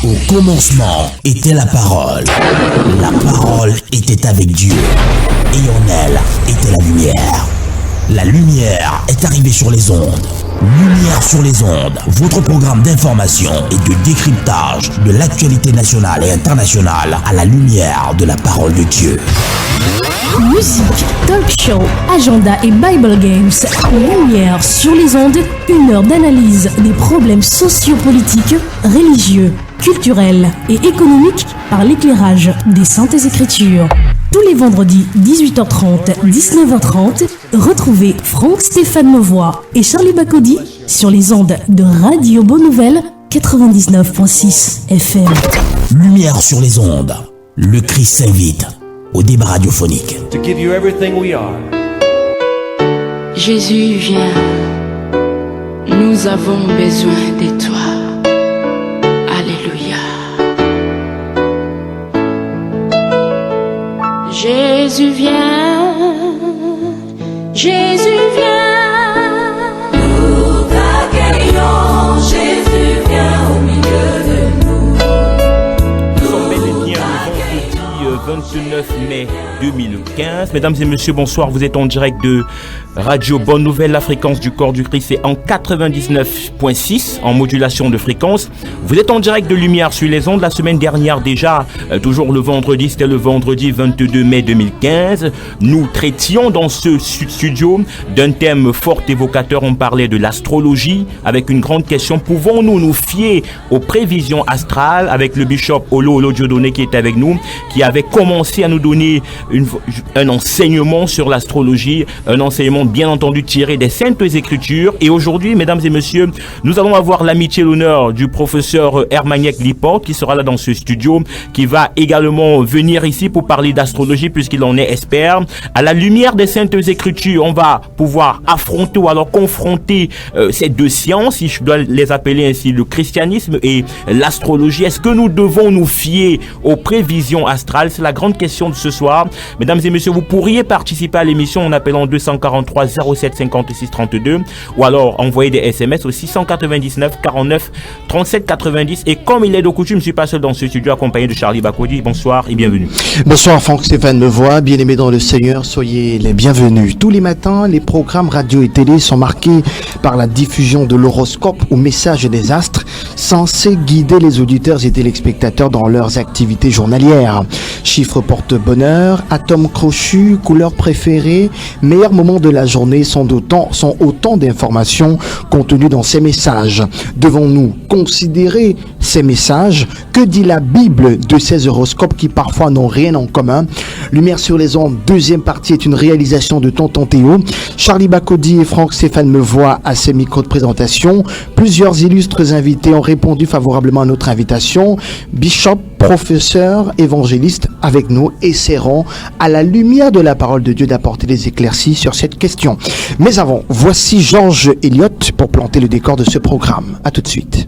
Au commencement était la parole. La parole était avec Dieu. Et en elle était la lumière. La lumière est arrivée sur les ondes. Lumière sur les ondes, votre programme d'information et de décryptage de l'actualité nationale et internationale à la lumière de la parole de Dieu. Musique, talk show, agenda et Bible Games. Lumière sur les ondes, une heure d'analyse des problèmes sociopolitiques, religieux, culturels et économiques par l'éclairage des Saintes Écritures. Tous les vendredis 18h30, 19h30, retrouvez Franck Stéphane Mauvois et Charlie Bacody sur les ondes de Radio Bonne Nouvelle 99.6 FM. Lumière sur les ondes, le Christ s'invite au débat radiophonique. To give you everything we are. Jésus, viens, nous avons besoin de toi. Alléluia. Jésus, viens, Jésus, viens. Nous t'accueillons, Jésus, viens au milieu de nous. Nous sommes bel et bien le vendredi 29 mai 2015. Mesdames et messieurs, bonsoir. Vous êtes en direct de Radio Bonne Nouvelle. La fréquence du corps du Christ est en 99.6 en modulation de fréquence. Vous êtes en direct de Lumière sur les ondes. La semaine dernière déjà, toujours le vendredi, c'était le vendredi 22 mai 2015. Nous traitions dans ce studio d'un thème fort évocateur. On parlait de l'astrologie avec une grande question. Pouvons-nous nous fier aux prévisions astrales avec le bishop Olo Dieudonné qui était avec nous, qui avait commencé à nous donner un enseignement sur l'astrologie, un enseignement bien entendu tiré des Saintes Écritures. Et aujourd'hui, mesdames et messieurs, nous allons avoir l'amitié et l'honneur du professeur Hermaniek Lipport qui sera là dans ce studio, qui va également venir ici pour parler d'astrologie puisqu'il en est expert. À la lumière des Saintes Écritures, on va pouvoir affronter ou alors confronter ces deux sciences, si je dois les appeler ainsi, le christianisme et l'astrologie. Est-ce que nous devons nous fier aux prévisions astrales? C'est la grande question de ce soir. Mesdames et messieurs, vous pourriez participer à l'émission en appelant 243 07 56 32 ou alors envoyer des SMS au 699 49 37 90. Et comme il est de coutume, je ne suis pas seul dans ce studio accompagné de Charlie Bacody. Bonsoir et bienvenue. Bonsoir Franck Stéphane Mauvois, bien-aimés dans le Seigneur, soyez les bienvenus. Tous les matins, les programmes radio et télé sont marqués par la diffusion de l'horoscope ou message des astres censés guider les auditeurs et téléspectateurs dans leurs activités journalières. Chiffres porte-bonheur, atomes crochus, couleurs préférées, meilleurs moments de la journée sont autant d'informations contenues dans ces messages. Devons-nous considérer ces messages? Que dit la Bible de ces horoscopes qui parfois n'ont rien en commun? Lumière sur les ondes, deuxième partie est une réalisation de Tonton Théo. Charlie Bacody et Franck Stéphane Mauvois à ces micros de présentation. Plusieurs illustres invités ont répondu favorablement à notre invitation. Bishop, professeur, évangéliste avec nous, essaieront à la lumière de la parole de Dieu d'apporter des éclaircies sur cette question. Mais avant, voici Georges Elliott pour planter le décor de ce programme. À tout de suite.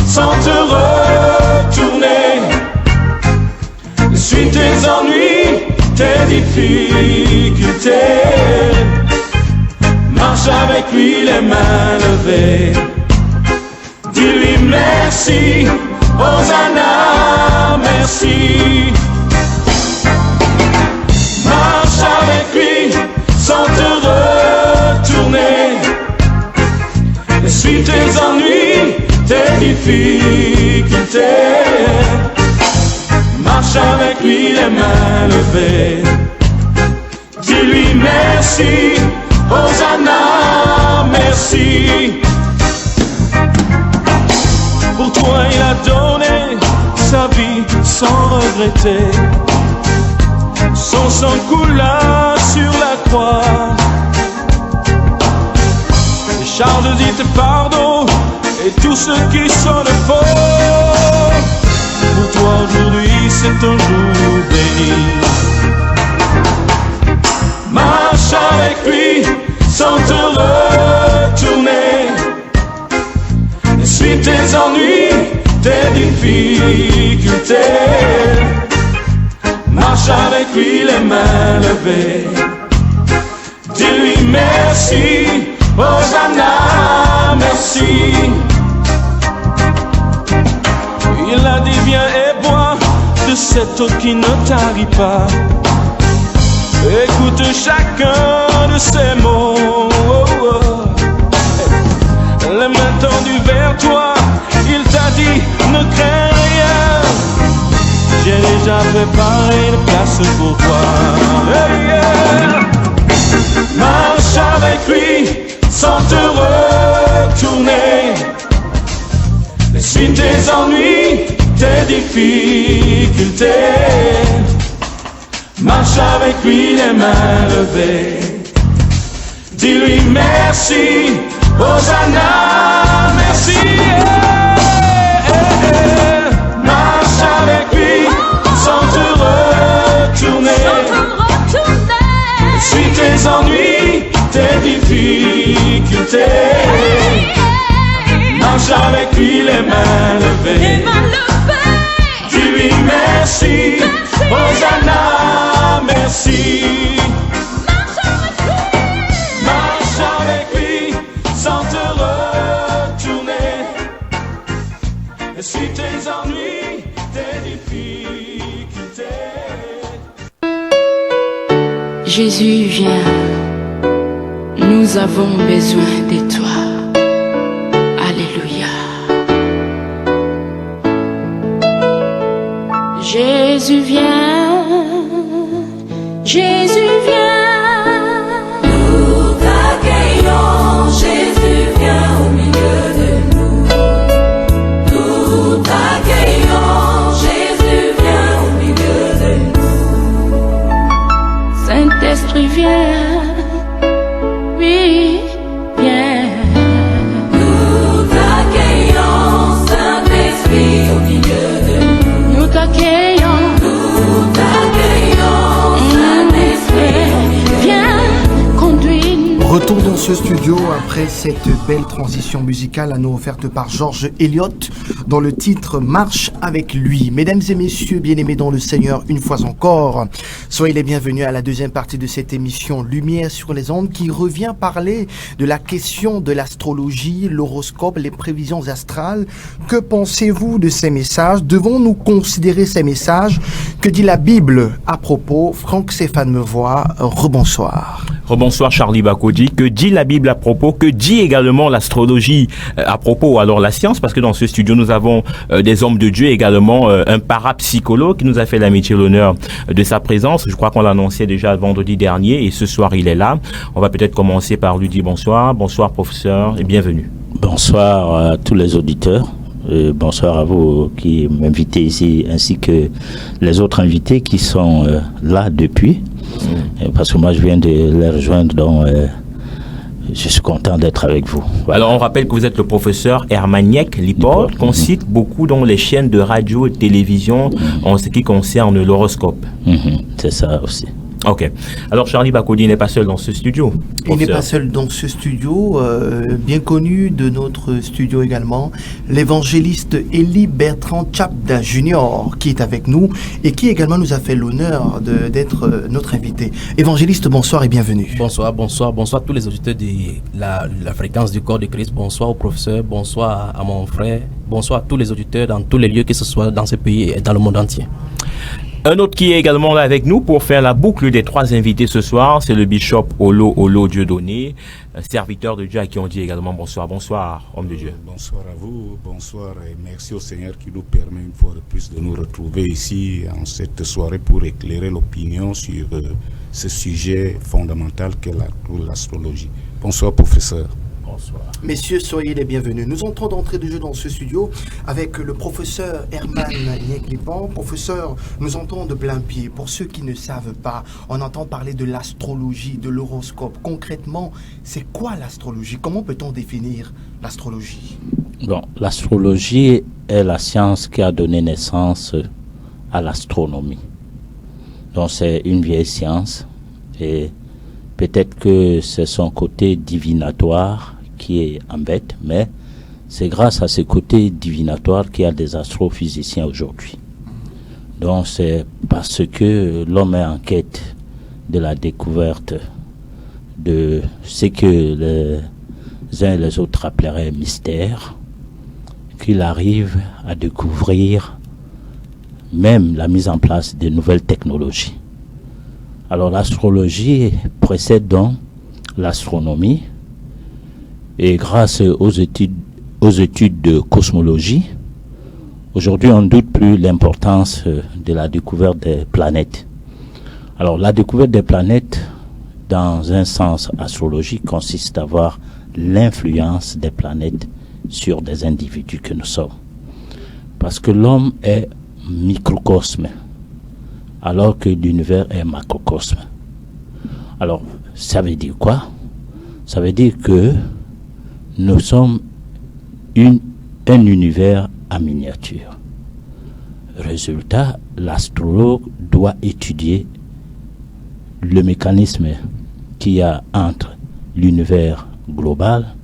Sans te retourner, suis tes ennuis, tes difficultés. Marche avec lui les mains levées. Dis-lui merci, Hosanna, merci. Marche avec lui sans te retourner. Suis tes ennuis, tes difficultés. Marche avec lui les mains levées. Dis-lui merci, Hosanna, merci. Pour toi il a donné sa vie sans regretter. Son sang coula sur la croix. Les charges dit tes pardons et tout ce qui sonne faux. Pour toi aujourd'hui c'est un jour béni. sans te retourner. Essuie tes ennuis, tes difficultés. Marche avec lui les mains levées. Dis-lui merci, Hosanna, merci. Il a dit viens et bois de cette eau qui ne tarit pas. Écoute chacun de ces mots. Les mains tendues vers toi, il t'a dit ne crains rien. J'ai déjà préparé une place pour toi. Marche avec lui sans te retourner. Essuie tes ennuis, tes difficultés. Marche avec lui les mains levées. Dis-lui merci, Hosanna, merci. Marche avec lui sans te retourner. Essuie tes ennuis, tes difficultés. Marche avec lui les mains levées. Dis-lui merci, Hosanna, merci. Marche avec lui sans te retourner. Essuie tes ennuis, tes difficultés. Jésus, viens, nous avons besoin de toi. Alléluia. Jésus, viens, Jésus, viens. Nous t'accueillons, Jésus, viens au milieu de nous. Nous t'accueillons, Jésus, viens au milieu de nous. Saint-Esprit, viens, oui, viens. Nous t'accueillons, Saint-Esprit, au milieu de nous. Nous t'accueillons. Nous t'accueillons, Saint-Esprit, au milieu de nous. Viens, conduis-nous. Retour dans ce studio après cette belle transition musicale à nous offerte par George Eliott dans le titre Marche avec lui. Mesdames et messieurs, bien-aimés dans le Seigneur, une fois encore, soyez les bienvenus à la deuxième partie de cette émission Lumière sur les ondes qui revient parler de la question de l'astrologie, l'horoscope, les prévisions astrales. Que pensez-vous de ces messages? Devons-nous considérer ces messages? Que dit la Bible à propos? Franck Stéphane Mevoy, rebonsoir. Rebonsoir Charlie Bakodi. Que dit la Bible à propos? Que dit également l'astrologie à propos? Alors la science, parce que dans ce studio nous avons des hommes de Dieu, également un parapsychologue qui nous a fait l'amitié et l'honneur de sa présence. Je crois qu'on l'annonçait déjà vendredi dernier et ce soir il est là. On va peut-être commencer par lui dire bonsoir. Bonsoir professeur et bienvenue. Bonsoir à tous les auditeurs. Bonsoir à vous qui m'invitez ici, ainsi que les autres invités qui sont là depuis. Parce que moi je viens de les rejoindre, donc je suis content d'être avec vous. Voilà. Alors on rappelle que vous êtes le professeur Hermaniek Lipport, qu'on cite beaucoup dans les chaînes de radio et de télévision en ce qui concerne l'horoscope. C'est ça aussi. Ok. Alors Charlie Bakodi n'est pas seul dans ce studio. Il n'est pas seul dans ce studio, bien connu de notre studio également, l'évangéliste Élie Bertrand Chapda Junior qui est avec nous et qui également nous a fait l'honneur d'être notre invité. Évangéliste, bonsoir et bienvenue. Bonsoir tous les auditeurs de la fréquence du corps de Christ, bonsoir au professeur, bonsoir à mon frère, bonsoir à tous les auditeurs dans tous les lieux que ce soit dans ce pays et dans le monde entier. Un autre qui est également là avec nous pour faire la boucle des trois invités ce soir, c'est le bishop Olo Dieudonné, serviteur de Dieu à qui on dit également bonsoir. Bonsoir, homme de Dieu. Bonsoir à vous, bonsoir et merci au Seigneur qui nous permet une fois de plus de nous retrouver ici en cette soirée pour éclairer l'opinion sur ce sujet fondamental qu'est l'astrologie. Bonsoir professeur. Bonsoir. Messieurs, soyez les bienvenus. Nous entrons d'entrée de jeu dans ce studio avec le professeur Hermaniek Lipport. Professeur, nous entrons de plein pied. Pour ceux qui ne savent pas, on entend parler de l'astrologie, de l'horoscope. Concrètement, c'est quoi l'astrologie? Comment peut-on définir l'astrologie? Bon, l'astrologie est la science qui a donné naissance à l'astronomie. Donc c'est une vieille science et Peut-être que c'est son côté divinatoire qui embête, mais c'est grâce à ce côté divinatoire qu'il y a des astrophysiciens aujourd'hui. Donc c'est parce que l'homme est en quête de la découverte de ce que les uns et les autres appelleraient mystère, qu'il arrive à découvrir même la mise en place de nouvelles technologies. Alors l'astrologie précède donc l'astronomie, et grâce aux études de cosmologie, aujourd'hui on ne doute plus l'importance de la découverte des planètes. Alors la découverte des planètes, dans un sens astrologique, consiste à voir l'influence des planètes sur des individus que nous sommes. Parce que l'homme est microcosme, alors que l'univers est macrocosme. Alors, ça veut dire quoi? Ça veut dire que nous sommes un univers en miniature. Résultat, l'astrologue doit étudier le mécanisme qu'il y a entre l'univers global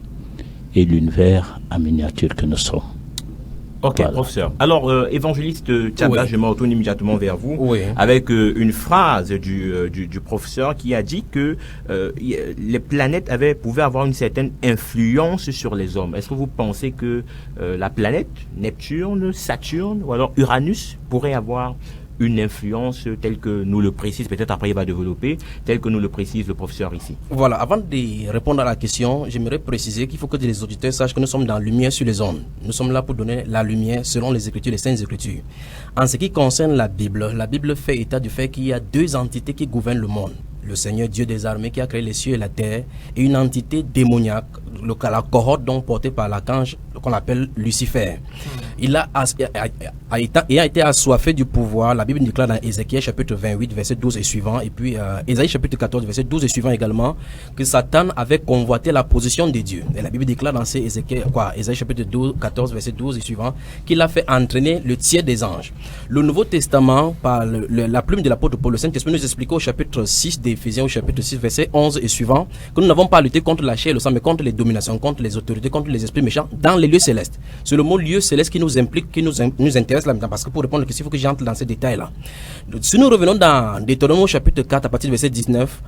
et l'univers en miniature que nous sommes. Ok, voilà. Professeur. Alors, évangéliste Tchamba, je me retourne immédiatement vers vous avec une phrase du professeur qui a dit que les planètes pouvaient avoir une certaine influence sur les hommes. Est-ce que vous pensez que la planète, Neptune, Saturne ou alors Uranus pourrait avoir une influence telle que nous le précise, peut-être après il va développer, telle que nous le précise le professeur ici? Voilà, avant de répondre à la question, j'aimerais préciser qu'il faut que les auditeurs sachent que nous sommes dans la lumière sur les ondes. Nous sommes là pour donner la lumière selon les Écritures, les Saintes Écritures. En ce qui concerne la Bible fait état du fait qu'il y a deux entités qui gouvernent le monde. Le Seigneur Dieu des armées qui a créé les cieux et la terre, et une entité démoniaque, la cohorte donc portée par l'archange qu'on appelle Lucifer. Il a été assoiffé du pouvoir. La Bible déclare dans Ézéchiel chapitre 28 verset 12 et suivant, et puis Ésaïe chapitre 14 verset 12 et suivant également, que Satan avait convoité la position de Dieu. Et la Bible déclare dans Ésaïe chapitre 14 verset 12 et suivant, qu'il a fait entraîner le tiers des anges. Le Nouveau Testament, par la plume de l'apôtre Paul, le Saint-Esprit nous explique au chapitre 6 d'Éphésiens, au chapitre 6 verset 11 et suivant, que nous n'avons pas à lutter contre la chair et le sang, mais contre les dominations, contre les autorités, contre les esprits méchants dans les lieux célestes. C'est le mot lieu céleste qui nous implique, qui nous intéresse là maintenant, parce que pour répondre à la question, il faut que j'entre dans ces détails-là. Si nous revenons dans Deutéronome chapitre 4 à partir du verset 19,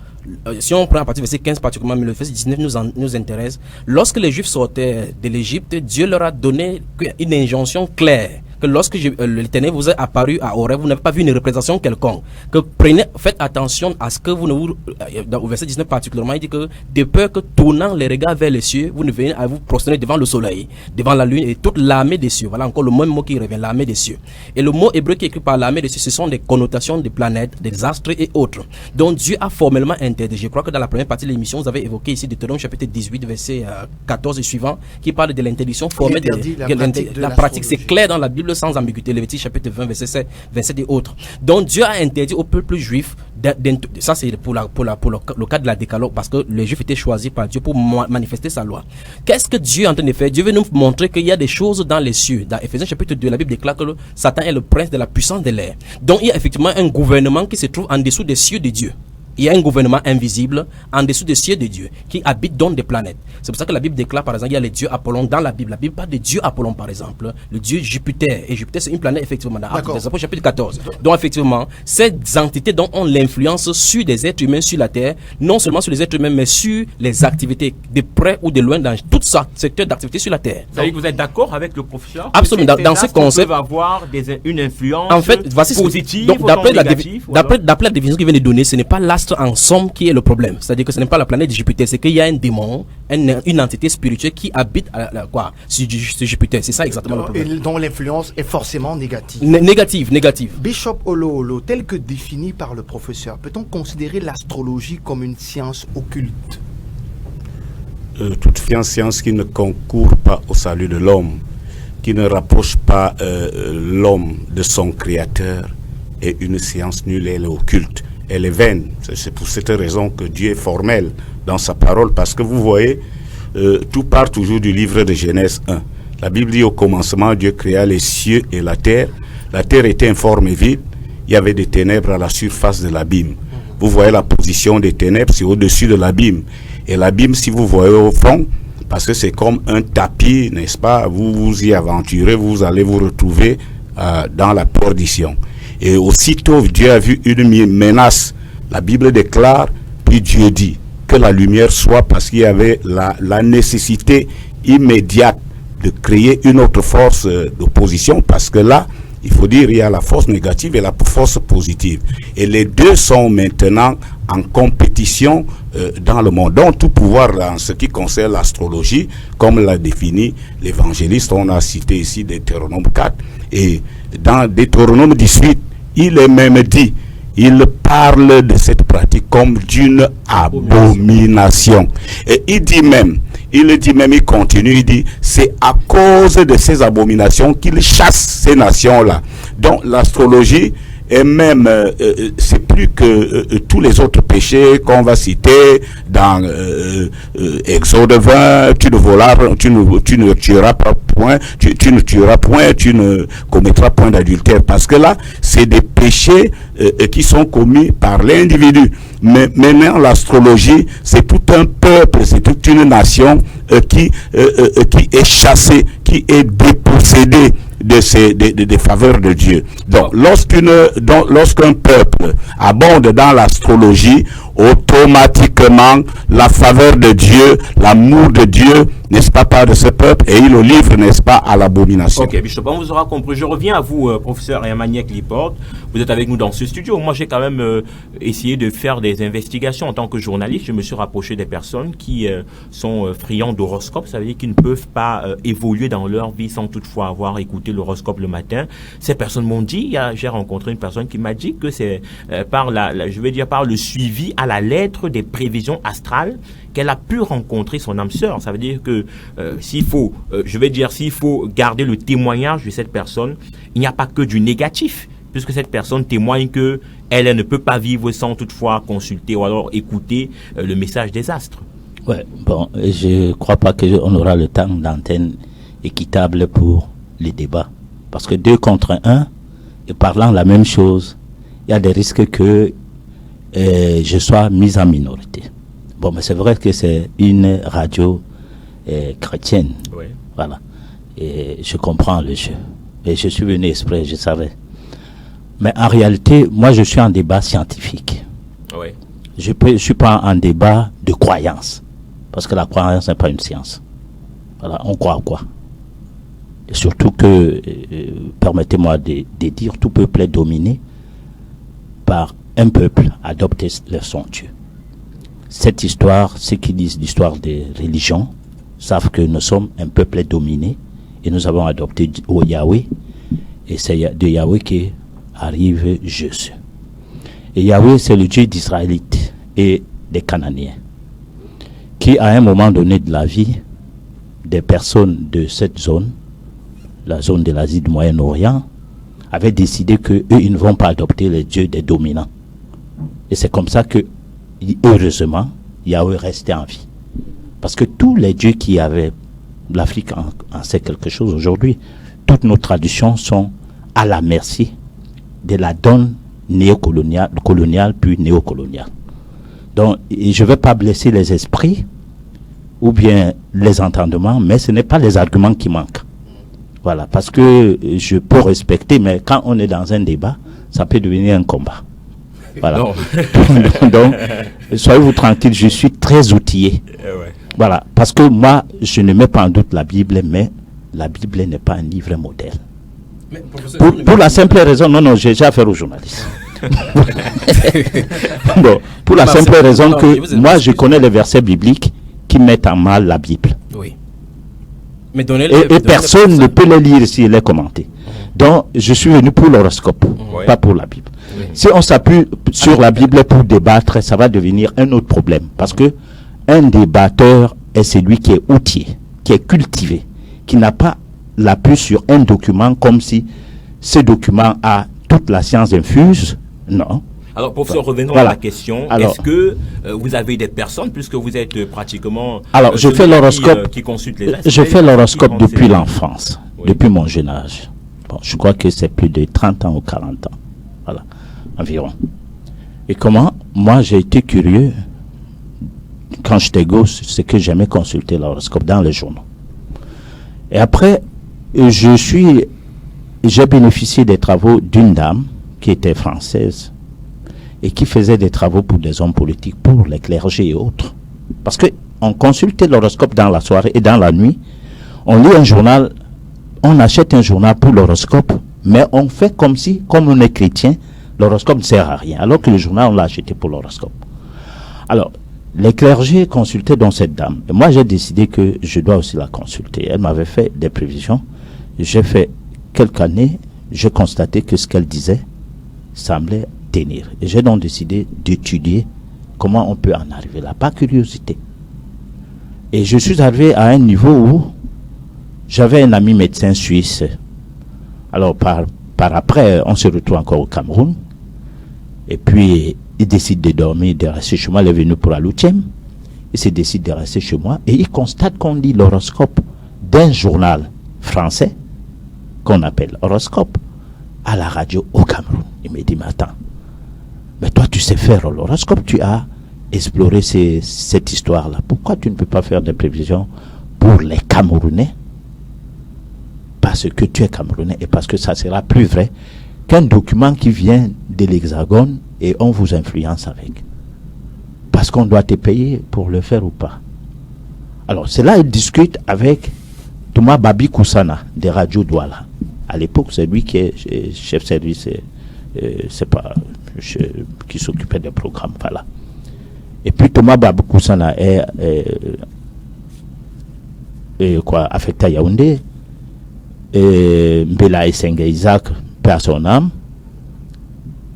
si on prend à partir du verset 15 particulièrement, mais le verset 19 nous intéresse. Lorsque les Juifs sortaient de l'Égypte, Dieu leur a donné une injonction claire, que lorsque l'Éternel vous est apparu à Horeb, vous n'avez pas vu une représentation quelconque. Que faites attention à ce que vous ne vous... Au verset 19 particulièrement, il dit que de peur que tournant les regards vers les cieux, vous ne veniez à vous prosterner devant le soleil, devant la lune et toute l'armée des cieux. Voilà encore le même mot qui revient, l'armée des cieux. Et le mot hébreu qui est écrit par l'armée des cieux, ce sont des connotations des planètes, des astres et autres. Donc Dieu a formellement interdit. Je crois que dans la première partie de l'émission, vous avez évoqué ici Deutéronome chapitre 18, verset 14 et suivant, qui parle de l'interdiction formelle de la pratique. C'est clair dans la Bible sans ambiguïté, Lévitique chapitre 20 verset 7, 27 et autres. Donc Dieu a interdit au peuple juif, ça c'est pour le cas de la décalogue, parce que les juifs étaient choisis par Dieu pour manifester sa loi. Qu'est-ce que Dieu est en train de faire? Dieu veut nous montrer qu'il y a des choses dans les cieux. Dans Éphésiens chapitre 2, la Bible déclare que Satan est le prince de la puissance de l'air. Donc il y a effectivement un gouvernement qui se trouve en dessous des cieux de Dieu. Il y a un gouvernement invisible en dessous des cieux de Dieu qui habite dans des planètes. C'est pour ça que la Bible déclare, par exemple, il y a les dieux Apollon dans la Bible. La Bible parle de dieu Apollon, par exemple, le dieu Jupiter. Et Jupiter, c'est une planète, effectivement, dans Actes des Apôtres, chapitre 14. Donc, effectivement, ces entités dont ont l'influence sur des êtres humains sur la Terre, non seulement sur les êtres humains, mais sur les activités de près ou de loin dans tout secteur d'activité sur la Terre. C'est-à-dire que vous êtes d'accord avec le professeur? Absolument. Dans ce concept, peuvent avoir une influence en fait, positive. Donc, d'après la définition qu'il vient de donner, ce n'est pas l'astre en somme qui est le problème. C'est-à-dire que ce n'est pas la planète de Jupiter, c'est qu'il y a un démon, une entité spirituelle qui habite sur Jupiter. C'est ça exactement le problème. Et dont l'influence est forcément négative. Négative. Bishop Olo, tel que défini par le professeur, peut-on considérer l'astrologie comme une science occulte? Toute science qui ne concourt pas au salut de l'homme, qui ne rapproche pas l'homme de son créateur, est une science nulle, elle est occulte. Elle est vaine. C'est pour cette raison que Dieu est formel dans sa parole, parce que vous voyez, tout part toujours du livre de Genèse 1. La Bible dit au commencement, Dieu créa les cieux et la terre. La terre était informe et vide. Il y avait des ténèbres à la surface de l'abîme. vous voyez la position des ténèbres, c'est au-dessus de l'abîme. Et l'abîme, si vous voyez au fond, parce que c'est comme un tapis, n'est-ce pas, vous vous y aventurez, vous allez vous retrouver dans la perdition. Et aussitôt Dieu a vu une menace, la Bible déclare, puis Dieu dit que la lumière soit, parce qu'il y avait la nécessité immédiate de créer une autre force d'opposition, parce que là, il faut dire, il y a la force négative et la force positive. Et les deux sont maintenant en compétition dans le monde. Donc, tout pouvoir en ce qui concerne l'astrologie, comme l'a défini l'évangéliste, on a cité ici Deutéronome 4. Et dans Deutéronome 18, il est même dit, il parle de cette pratique comme d'une abomination. Et il continue, il dit, c'est à cause de ces abominations qu'il chasse ces nations-là. Donc l'astrologie est même, c'est plus que tous les autres péchés qu'on va citer dans Exode 20, tu ne tueras pas point, tu ne tueras point, tu ne commettras point d'adultère. Parce que là, c'est des péchés qui sont commis par l'individu. Mais maintenant, l'astrologie, c'est tout un peuple, c'est toute une nation qui est chassée, qui est dépossédée des faveurs de Dieu. Donc, lorsqu'un peuple abonde dans l'astrologie, automatiquement, la faveur de Dieu, l'amour de Dieu, n'est-ce pas, part de ce peuple, et il le livre, n'est-ce pas, à l'abomination. Ok, Bishop, on vous aura compris. Je reviens à vous, professeur Emmanuel Liporte. Vous êtes avec nous dans ce studio. Moi, j'ai quand même essayé de faire des investigations en tant que journaliste. Je me suis rapproché des personnes qui sont friands d'horoscope. Ça veut dire qu'ils ne peuvent pas évoluer dans leur vie sans toutefois avoir écouté l'horoscope le matin. Ces personnes m'ont dit, j'ai rencontré une personne qui m'a dit que c'est par par le suivi à la lettre des prévisions astrales qu'elle a pu rencontrer son âme sœur. Ça veut dire que s'il faut garder le témoignage de cette personne, il n'y a pas que du négatif, puisque cette personne témoigne que elle ne peut pas vivre sans toutefois consulter ou alors écouter le message des astres. Ouais, bon, je crois pas qu'on aura le temps d'antenne équitable pour les débats, parce que 2 contre 1, et parlant la même chose, il y a des risques que je sois mis en minorité. Bon, mais c'est vrai que c'est une radio chrétienne. Oui. Voilà. Et je comprends le jeu. Et je suis venu exprès, je savais. Mais en réalité, moi, je suis en débat scientifique. Oui. Je suis pas en débat de croyance. Parce que la croyance n'est pas une science. Voilà, on croit à quoi? Et surtout que, permettez-moi de dire, tout peuple est dominé par un peuple adopté son Dieu. Cette histoire, ceux qui disent l'histoire des religions, savent que nous sommes un peuple dominé et nous avons adopté au Yahweh, et c'est de Yahweh qui arrive Jésus. Et Yahweh, c'est le Dieu d'Israélites et des Cananéens, qui à un moment donné de la vie des personnes de cette zone, la zone de l'Asie du Moyen-Orient, avaient décidé que eux, ils ne vont pas adopter les dieux des dominants. Et c'est comme ça que, heureusement, Yahweh restait en vie. Parce que tous les dieux qui avaient, l'Afrique en sait quelque chose aujourd'hui, toutes nos traditions sont à la merci de la donne coloniale puis néocoloniale. Donc, je ne vais pas blesser les esprits ou bien les entendements, mais ce n'est pas les arguments qui manquent. Voilà, parce que je peux respecter, mais quand on est dans un débat, ça peut devenir un combat. Voilà. Donc, soyez-vous tranquille, je suis très outillé. Ouais. Voilà, parce que moi, je ne mets pas en doute la Bible, mais la Bible n'est pas un livre modèle. Mais, pour la simple raison, non, j'ai déjà affaire aux journalistes. Bon, pour la simple raison que moi, je connais les versets bibliques qui mettent en mal la Bible. Oui. Mais et personne ne peut les lire s'il est commenté. Donc, je suis venu pour l'horoscope, pas pour la Bible. Oui. Si on s'appuie sur la Bible pour débattre, ça va devenir un autre problème. Parce que un débatteur est celui qui est outillé, qui est cultivé, qui n'a pas l'appui sur un document comme si ce document a toute la science infuse. Non. Alors, professeur, revenons à la question. Alors, est-ce que vous avez des personnes, puisque vous êtes pratiquement... Alors, je fais l'horoscope. Qui consulte les astres. Je fais l'horoscope depuis l'enfance, depuis mon jeune âge. Bon, je crois que c'est plus de 30 ans ou 40 ans. Voilà, environ. Et comment, moi j'ai été curieux, quand j'étais gosse, c'est que j'aimais consulter l'horoscope dans les journaux. Et après, j'ai bénéficié des travaux d'une dame qui était française et qui faisait des travaux pour des hommes politiques, pour les clergés et autres. Parce qu'on consultait l'horoscope dans la soirée et dans la nuit, on lit un journal, on achète un journal pour l'horoscope, mais on fait comme on est chrétien, l'horoscope ne sert à rien, alors que le journal, on l'a acheté pour l'horoscope. Alors, les clergés consultaient donc cette dame. Et moi, j'ai décidé que je dois aussi la consulter. Elle m'avait fait des prévisions. J'ai fait quelques années, j'ai constaté que ce qu'elle disait semblait tenir. Et j'ai donc décidé d'étudier comment on peut en arriver là, par curiosité. Et je suis arrivé à un niveau où j'avais un ami médecin suisse. Alors, par après, on se retrouve encore au Cameroun. Et puis, il décide de dormir, de rester chez moi. Il est venu pour la 8e. Il se décide de rester chez moi. Et il constate qu'on lit l'horoscope d'un journal français, qu'on appelle horoscope, à la radio au Cameroun. Il me dit, mais attends, mais toi tu sais faire l'horoscope, tu as exploré cette histoire-là. Pourquoi tu ne peux pas faire des prévisions pour les Camerounais? Parce que tu es Camerounais et parce que ça sera plus vrai qu'un document qui vient de l'Hexagone et on vous influence avec. Parce qu'on doit te payer pour le faire ou pas. Alors c'est là qu'il discute avec Thomas Babi Koussana de Radio Douala. À l'époque, c'est lui qui est chef service, qui s'occupait des programmes. Voilà. Et puis Thomas Babi Koussana est affecté à Yaoundé. Et Mbela Essenga Isaac, perd son âme.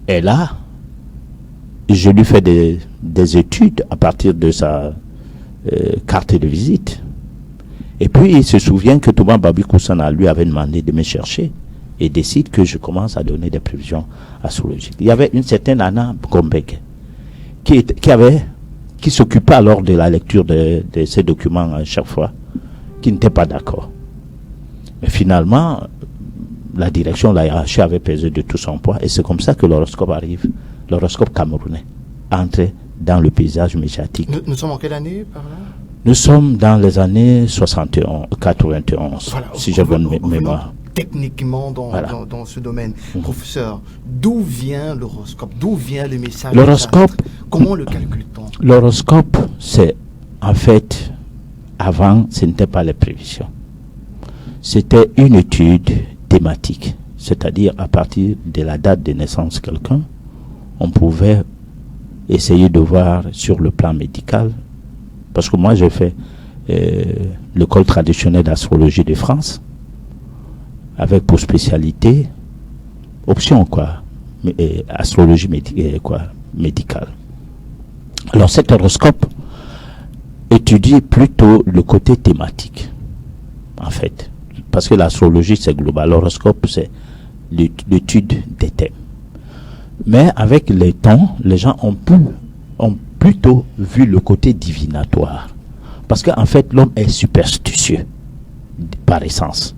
Et là, je lui fais des études à partir de sa carte de visite. Et puis il se souvient que Thomas Babi Koussana lui avait demandé de me chercher et décide que je commence à donner des prévisions astrologiques. Il y avait une certaine Anna Gombek qui s'occupait alors de la lecture de ces documents à chaque fois, qui n'était pas d'accord. Mais finalement, la direction, la hiérarchie avait pesé de tout son poids et c'est comme ça que l'horoscope arrive, l'horoscope camerounais, entre dans le paysage médiatique. Nous sommes en quelle année par là? Nous sommes dans les années 91, voilà, si j'ai bonne mémoire. Techniquement dans ce domaine. Professeur, d'où vient l'horoscope? D'où vient le message? L'horoscope, comment le calcule-t-on? L'horoscope, c'est en fait, avant, ce n'était pas les prévisions. C'était une étude thématique. C'est-à-dire, à partir de la date de naissance de quelqu'un, on pouvait essayer de voir sur le plan médical. Parce que moi, j'ai fait l'école traditionnelle d'astrologie de France, avec pour spécialité, option astrologie médicale. Alors cet horoscope étudie plutôt le côté thématique, en fait. Parce que l'astrologie, c'est global. L'horoscope, c'est l'étude des thèmes. Mais avec les temps, les gens ont plutôt vu le côté divinatoire. Parce qu'en fait, l'homme est superstitieux par essence.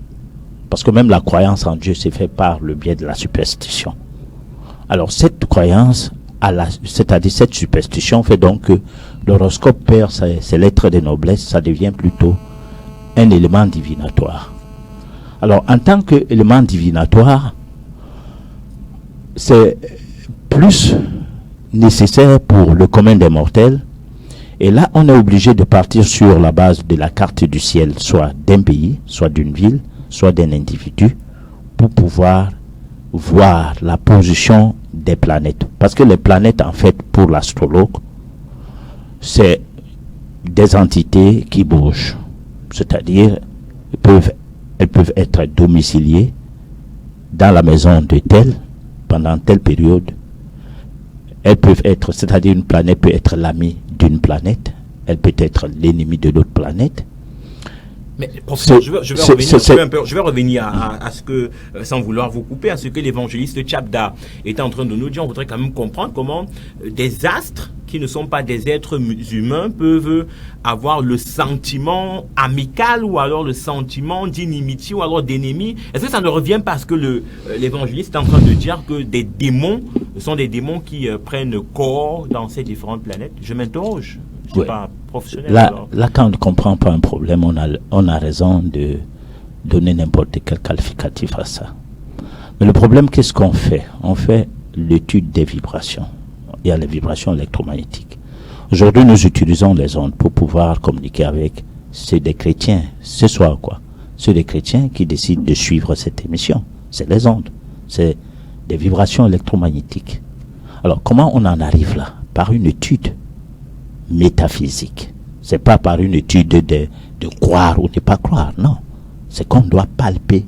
Parce que même la croyance en Dieu s'est faite par le biais de la superstition. Alors cette croyance, c'est-à-dire cette superstition, fait donc que l'horoscope perd ses lettres de noblesse, ça devient plutôt un élément divinatoire. Alors en tant qu'élément divinatoire, c'est plus nécessaire pour le commun des mortels. Et là, on est obligé de partir sur la base de la carte du ciel, soit d'un pays, soit d'une ville, soit d'un individu, pour pouvoir voir la position des planètes. Parce que les planètes, en fait, pour l'astrologue, c'est des entités qui bougent. C'est-à-dire, elles peuvent être domiciliées dans la maison de tel, pendant telle période. Elles peuvent être, c'est-à-dire une planète peut être l'ami d'une planète, elle peut être l'ennemi de l'autre planète. Mais professeur, je vais revenir à ce que, sans vouloir vous couper, à ce que l'évangéliste Tchabda est en train de nous dire. On voudrait quand même comprendre comment des astres qui ne sont pas des êtres humains peuvent avoir le sentiment amical ou alors le sentiment d'inimitié ou alors d'ennemi. Est-ce que ça ne revient pas à ce que l'évangéliste est en train de dire que des démons sont des démons qui prennent corps dans ces différentes planètes? Je m'interroge. Je suis pas professionnel. Là, quand on ne comprend pas un problème, on a raison de donner n'importe quel qualificatif à ça. Mais le problème, qu'est-ce qu'on fait? On fait l'étude des vibrations. Il y a les vibrations électromagnétiques. Aujourd'hui, nous utilisons les ondes pour pouvoir communiquer avec ceux des chrétiens. Ce soir, quoi? Ceux des chrétiens qui décident de suivre cette émission. C'est les ondes. C'est des vibrations électromagnétiques. Alors, comment on en arrive là? Par une étude métaphysique. C'est pas par une étude de croire ou ne pas croire, non. C'est qu'on doit palper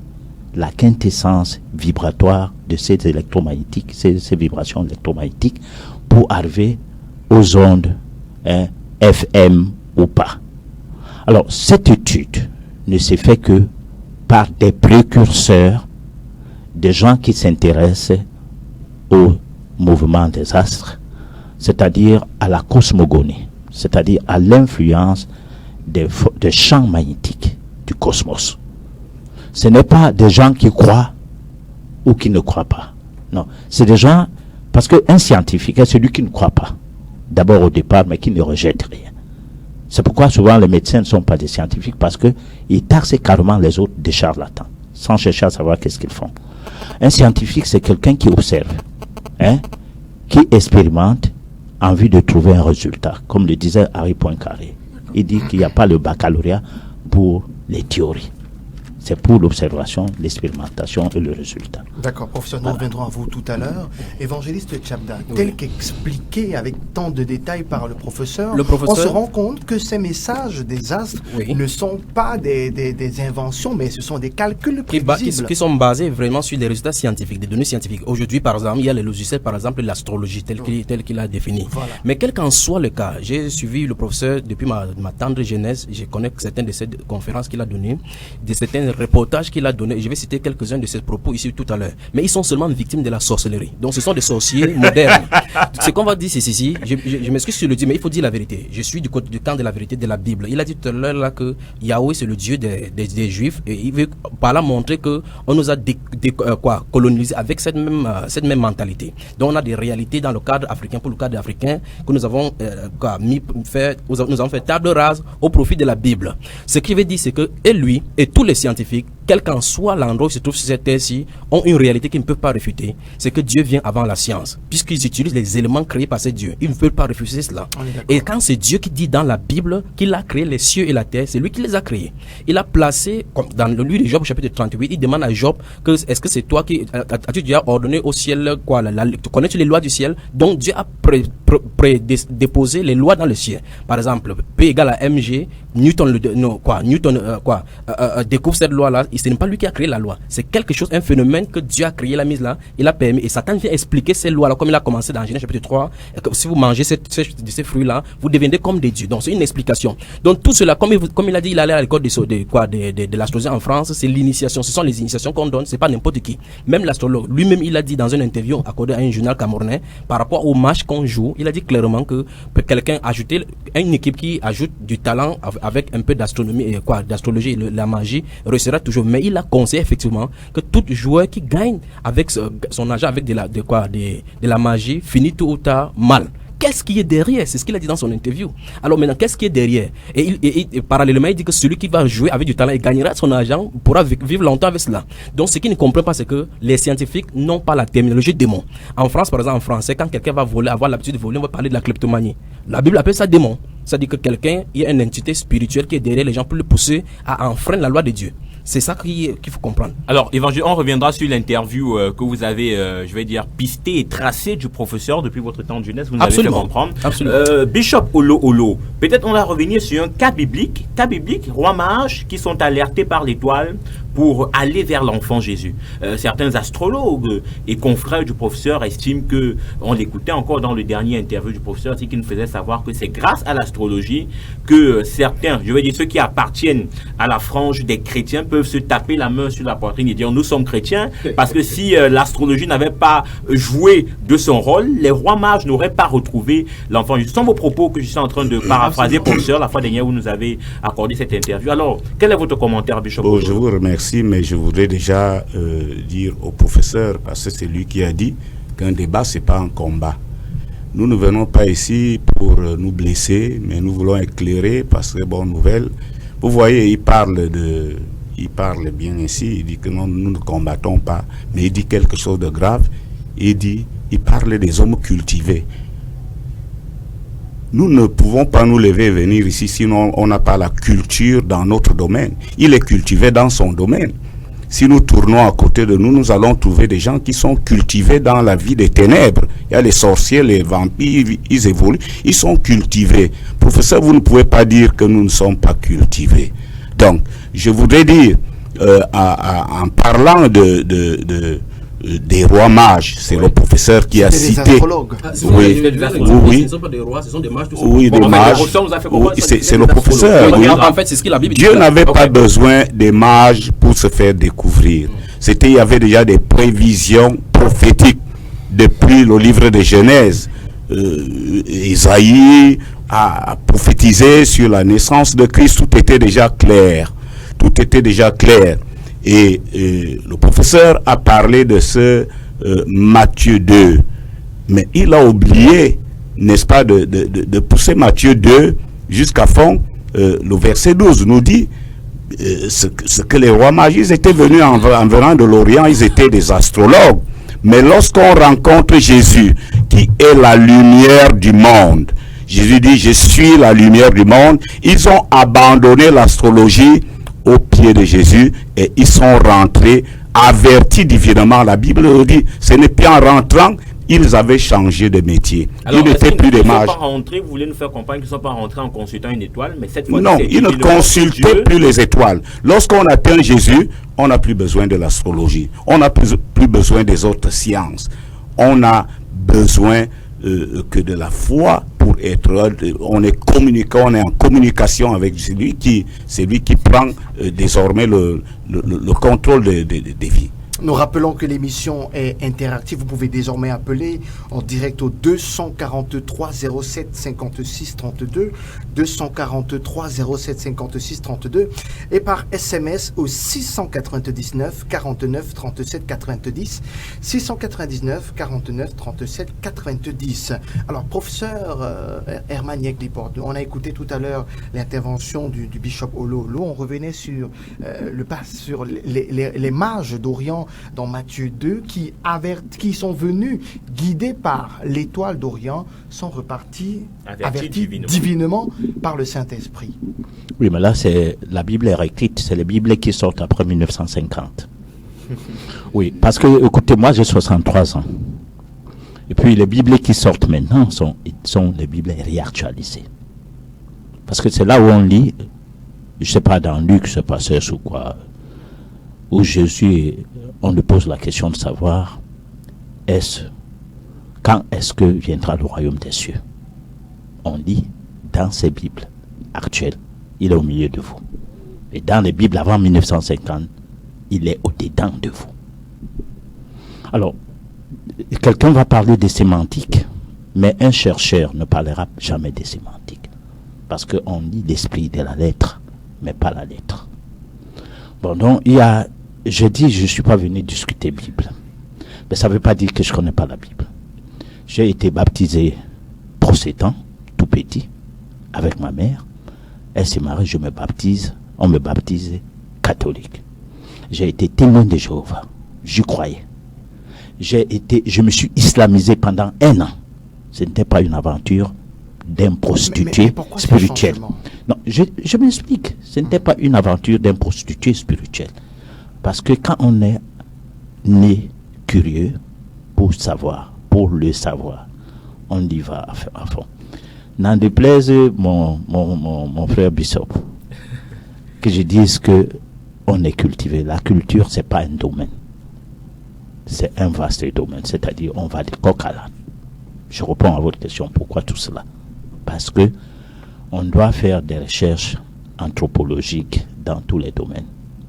la quintessence vibratoire de ces électromagnétiques, ces vibrations électromagnétiques, pour arriver aux ondes FM ou pas. Alors, cette étude ne s'est fait que par des précurseurs, des gens qui s'intéressent au mouvement des astres, c'est-à-dire à la cosmogonie, c'est-à-dire à l'influence des champs magnétiques du cosmos. Ce n'est pas des gens qui croient ou qui ne croient pas. Non, c'est des gens, parce qu'un scientifique est celui qui ne croit pas, d'abord au départ, mais qui ne rejette rien. C'est pourquoi souvent les médecins ne sont pas des scientifiques, parce qu'ils taxent carrément les autres de charlatans, sans chercher à savoir qu'est-ce qu'ils font. Un scientifique, c'est quelqu'un qui observe, qui expérimente en vue de trouver un résultat. Comme le disait Harry Poincaré, il dit qu'il n'y a pas le baccalauréat pour les théories. C'est pour l'observation, l'expérimentation et le résultat. D'accord, professeur, nous reviendrons à vous tout à l'heure. Évangéliste Tchabda, tel qu'expliqué avec tant de détails par le professeur, on se rend compte que ces messages des astres ne sont pas des inventions, mais ce sont des calculs prévisibles. Qui sont basés vraiment sur des résultats scientifiques, des données scientifiques. Aujourd'hui, par exemple, il y a les logiciels, par exemple, l'astrologie, tel qu'il a défini. Voilà. Mais quel qu'en soit le cas, j'ai suivi le professeur depuis ma tendre jeunesse, je connais certaines de ces conférences qu'il a données, de certaines reportages qu'il a donné, je vais citer quelques-uns de ses propos ici tout à l'heure, mais ils sont seulement victimes de la sorcellerie. Donc ce sont des sorciers modernes. Ce qu'on va dire, c'est ceci, je m'excuse sur le dire, mais il faut dire la vérité. Je suis du camp de la vérité de la Bible. Il a dit tout à l'heure là que Yahweh c'est le Dieu des Juifs, et il veut par là montrer que on nous a colonisé avec cette même mentalité. Donc on a des réalités dans le cadre africain, pour le cadre africain, que nous avons nous avons fait table rase au profit de la Bible. Ce qu'il veut dire, c'est que lui et tous les scientifiques, quel qu'en soit l'endroit où se trouve sur cette terre-ci, ont une réalité qu'ils ne peuvent pas réfuter. C'est que Dieu vient avant la science, puisqu'ils utilisent les éléments créés par ces dieux. Ils ne peuvent pas refuser cela. Et quand c'est Dieu qui dit dans la Bible qu'il a créé les cieux et la terre, c'est lui qui les a créés. Il a placé, comme dans le livre de Job, chapitre 38, il demande à Job que est-ce que c'est toi qui as-tu déjà ordonné au ciel connais-tu les lois du ciel? Donc Dieu a déposé les lois dans le ciel. Par exemple, P égale à mg, Newton découvre cette loi-là, et ce n'est pas lui qui a créé la loi. C'est quelque chose, un phénomène que Dieu a créé, la mise là, il a permis, et Satan vient expliquer ces lois-là, comme il a commencé dans Genèse chapitre 3, et que si vous mangez ces fruits-là, vous devenez comme des dieux. Donc c'est une explication. Donc tout cela, comme il a dit, il allait à l'école de l'astrologie en France, c'est l'initiation, ce sont les initiations qu'on donne, c'est pas n'importe qui. Même l'astrologue, lui-même, il a dit dans une interview accordée à un journal camerounais, par rapport au match qu'on joue, il a dit clairement que quelqu'un ajouter une équipe qui ajoute du talent avec un peu d'astronomie et d'astrologie, la magie réussira toujours. Mais il a conseillé effectivement que tout joueur qui gagne avec son argent avec de la magie finit tôt ou tard mal. Qu'est-ce qui est derrière? C'est ce qu'il a dit dans son interview. Alors maintenant, qu'est-ce qui est derrière? Et parallèlement, il dit que celui qui va jouer avec du talent et gagnera son argent pourra vivre longtemps avec cela. Donc ce qu'il ne comprend pas, c'est que les scientifiques n'ont pas la terminologie démon. En France, par exemple, en français, quand quelqu'un va voler, avoir l'habitude de voler, on va parler de la kleptomanie. La Bible appelle ça démon. C'est-à-dire que quelqu'un, il y a une entité spirituelle qui est derrière les gens pour le pousser à enfreindre la loi de Dieu. C'est ça qu'il faut comprendre. Alors, Évangile, on reviendra sur l'interview que vous avez, je vais dire, pistée et tracée du professeur depuis votre temps de jeunesse. Vous nous avez fait comprendre. Bishop Olo, peut-être on va revenir sur un cas biblique, rois mages qui sont alertés par l'étoile pour aller vers l'enfant Jésus. Certains astrologues et confrères du professeur estiment que, on l'écoutait encore dans le dernier interview du professeur, c'est qu'il nous faisait savoir que c'est grâce à l'astrologie que certains, je veux dire ceux qui appartiennent à la frange des chrétiens peuvent se taper la main sur la poitrine et dire nous sommes chrétiens, parce que si l'astrologie n'avait pas joué de son rôle, les rois mages n'auraient pas retrouvé l'enfant Jésus. Ce sont vos propos que je suis en train de paraphraser, professeur, la fois dernière où vous nous avez accordé cette interview. Alors, quel est votre commentaire, Bishop? Je vous remercie, mais je voudrais déjà dire au professeur, parce que c'est lui qui a dit qu'un débat, c'est pas un combat. Nous ne venons pas ici pour nous blesser, mais nous voulons éclairer, parce que bonne nouvelle. Vous voyez, il parle bien ici, il dit que non, nous ne combattons pas, mais il dit quelque chose de grave. Il parle des hommes cultivés. Nous ne pouvons pas nous lever et venir ici, sinon on n'a pas la culture dans notre domaine. Il est cultivé dans son domaine. Si nous tournons à côté de nous, nous allons trouver des gens qui sont cultivés dans la vie des ténèbres. Il y a les sorciers, les vampires, ils évoluent, ils sont cultivés. Professeur, vous ne pouvez pas dire que nous ne sommes pas cultivés. Donc, je voudrais dire, en parlant des rois mages, c'est le professeur qui a cité. Oui, ce sont pas des rois, ce sont des mages. Oui, des mages. C'est le professeur. En fait, c'est ce qu'il a dit. Dieu n'avait pas besoin des mages pour se faire découvrir. Il y avait déjà des prévisions prophétiques depuis le livre de Genèse. Isaïe a prophétisé sur la naissance de Christ. Tout était déjà clair. Et le professeur a parlé de ce Matthieu 2. Mais il a oublié, n'est-ce pas, de pousser Matthieu 2 jusqu'à fond. Le verset 12 nous dit ce que les rois mages, ils étaient venus en venant de l'Orient, ils étaient des astrologues. Mais lorsqu'on rencontre Jésus, qui est la lumière du monde, Jésus dit, je suis la lumière du monde, ils ont abandonné l'astrologie au pied de Jésus et ils sont rentrés avertis divinement. La Bible dit, ce n'est pas en rentrant, ils avaient changé de métier. Alors, ils n'étaient plus des mages. Vous voulez nous faire comprendre qu'ils ne sont pas rentrés en consultant une étoile, mais cette fois non, ils ne consultaient plus les étoiles. Lorsqu'on atteint Jésus, on n'a plus besoin de l'astrologie. On n'a plus besoin des autres sciences. On a besoin que de la foi pour être, on est en communication avec celui qui prend désormais le contrôle des vies. Nous rappelons que l'émission est interactive. Vous pouvez désormais appeler en direct au 243 07 56 32, 243 07 56 32 et par SMS au 699 49 37 90, 699 49 37 90. Alors, professeur Herman Yegliport, on a écouté tout à l'heure l'intervention du bishop Olo. On revenait sur sur les mages d'Orient dans Matthieu 2 qui sont venus guidés par l'étoile d'Orient sont repartis avertis divinement par le Saint-Esprit. Oui, mais là, la Bible est réécrite. C'est les Bibles qui sortent après 1950. Oui, parce que, écoutez, moi, j'ai 63 ans. Et puis, les Bibles qui sortent maintenant sont les Bibles réactualisées. Parce que c'est là où on lit, je ne sais pas, dans Luc, ce passage ou quoi, où Jésus, on lui pose la question de savoir quand est-ce que viendra le royaume des cieux. On lit dans ces Bibles actuelles, il est au milieu de vous. Et dans les Bibles avant 1950, il est au-dedans de vous. Alors, quelqu'un va parler des sémantiques, mais un chercheur ne parlera jamais des sémantiques. Parce qu'on lit l'esprit de la lettre, mais pas la lettre. Bon, donc, je dis, je ne suis pas venu discuter Bible. Mais ça ne veut pas dire que je ne connais pas la Bible. J'ai été baptisé procédant, tout petit, avec ma mère. Elle s'est mariée, on me baptisait catholique. J'ai été témoin de Jéhovah. J'y croyais. Je me suis islamisé pendant 1 an. Ce n'était pas une aventure d'un prostitué spirituel. Non, je m'explique. Ce n'était pas une aventure d'un prostitué spirituel. Parce que quand on est né curieux pour savoir, pour le savoir, on y va à fond. N'en déplaise mon frère Bishop, que je dise que on est cultivé. La culture, c'est pas un domaine. C'est un vaste domaine. C'est-à-dire, on va de coq à l'âne. Je réponds à votre question. Pourquoi tout cela? Parce que on doit faire des recherches anthropologiques dans tous les domaines.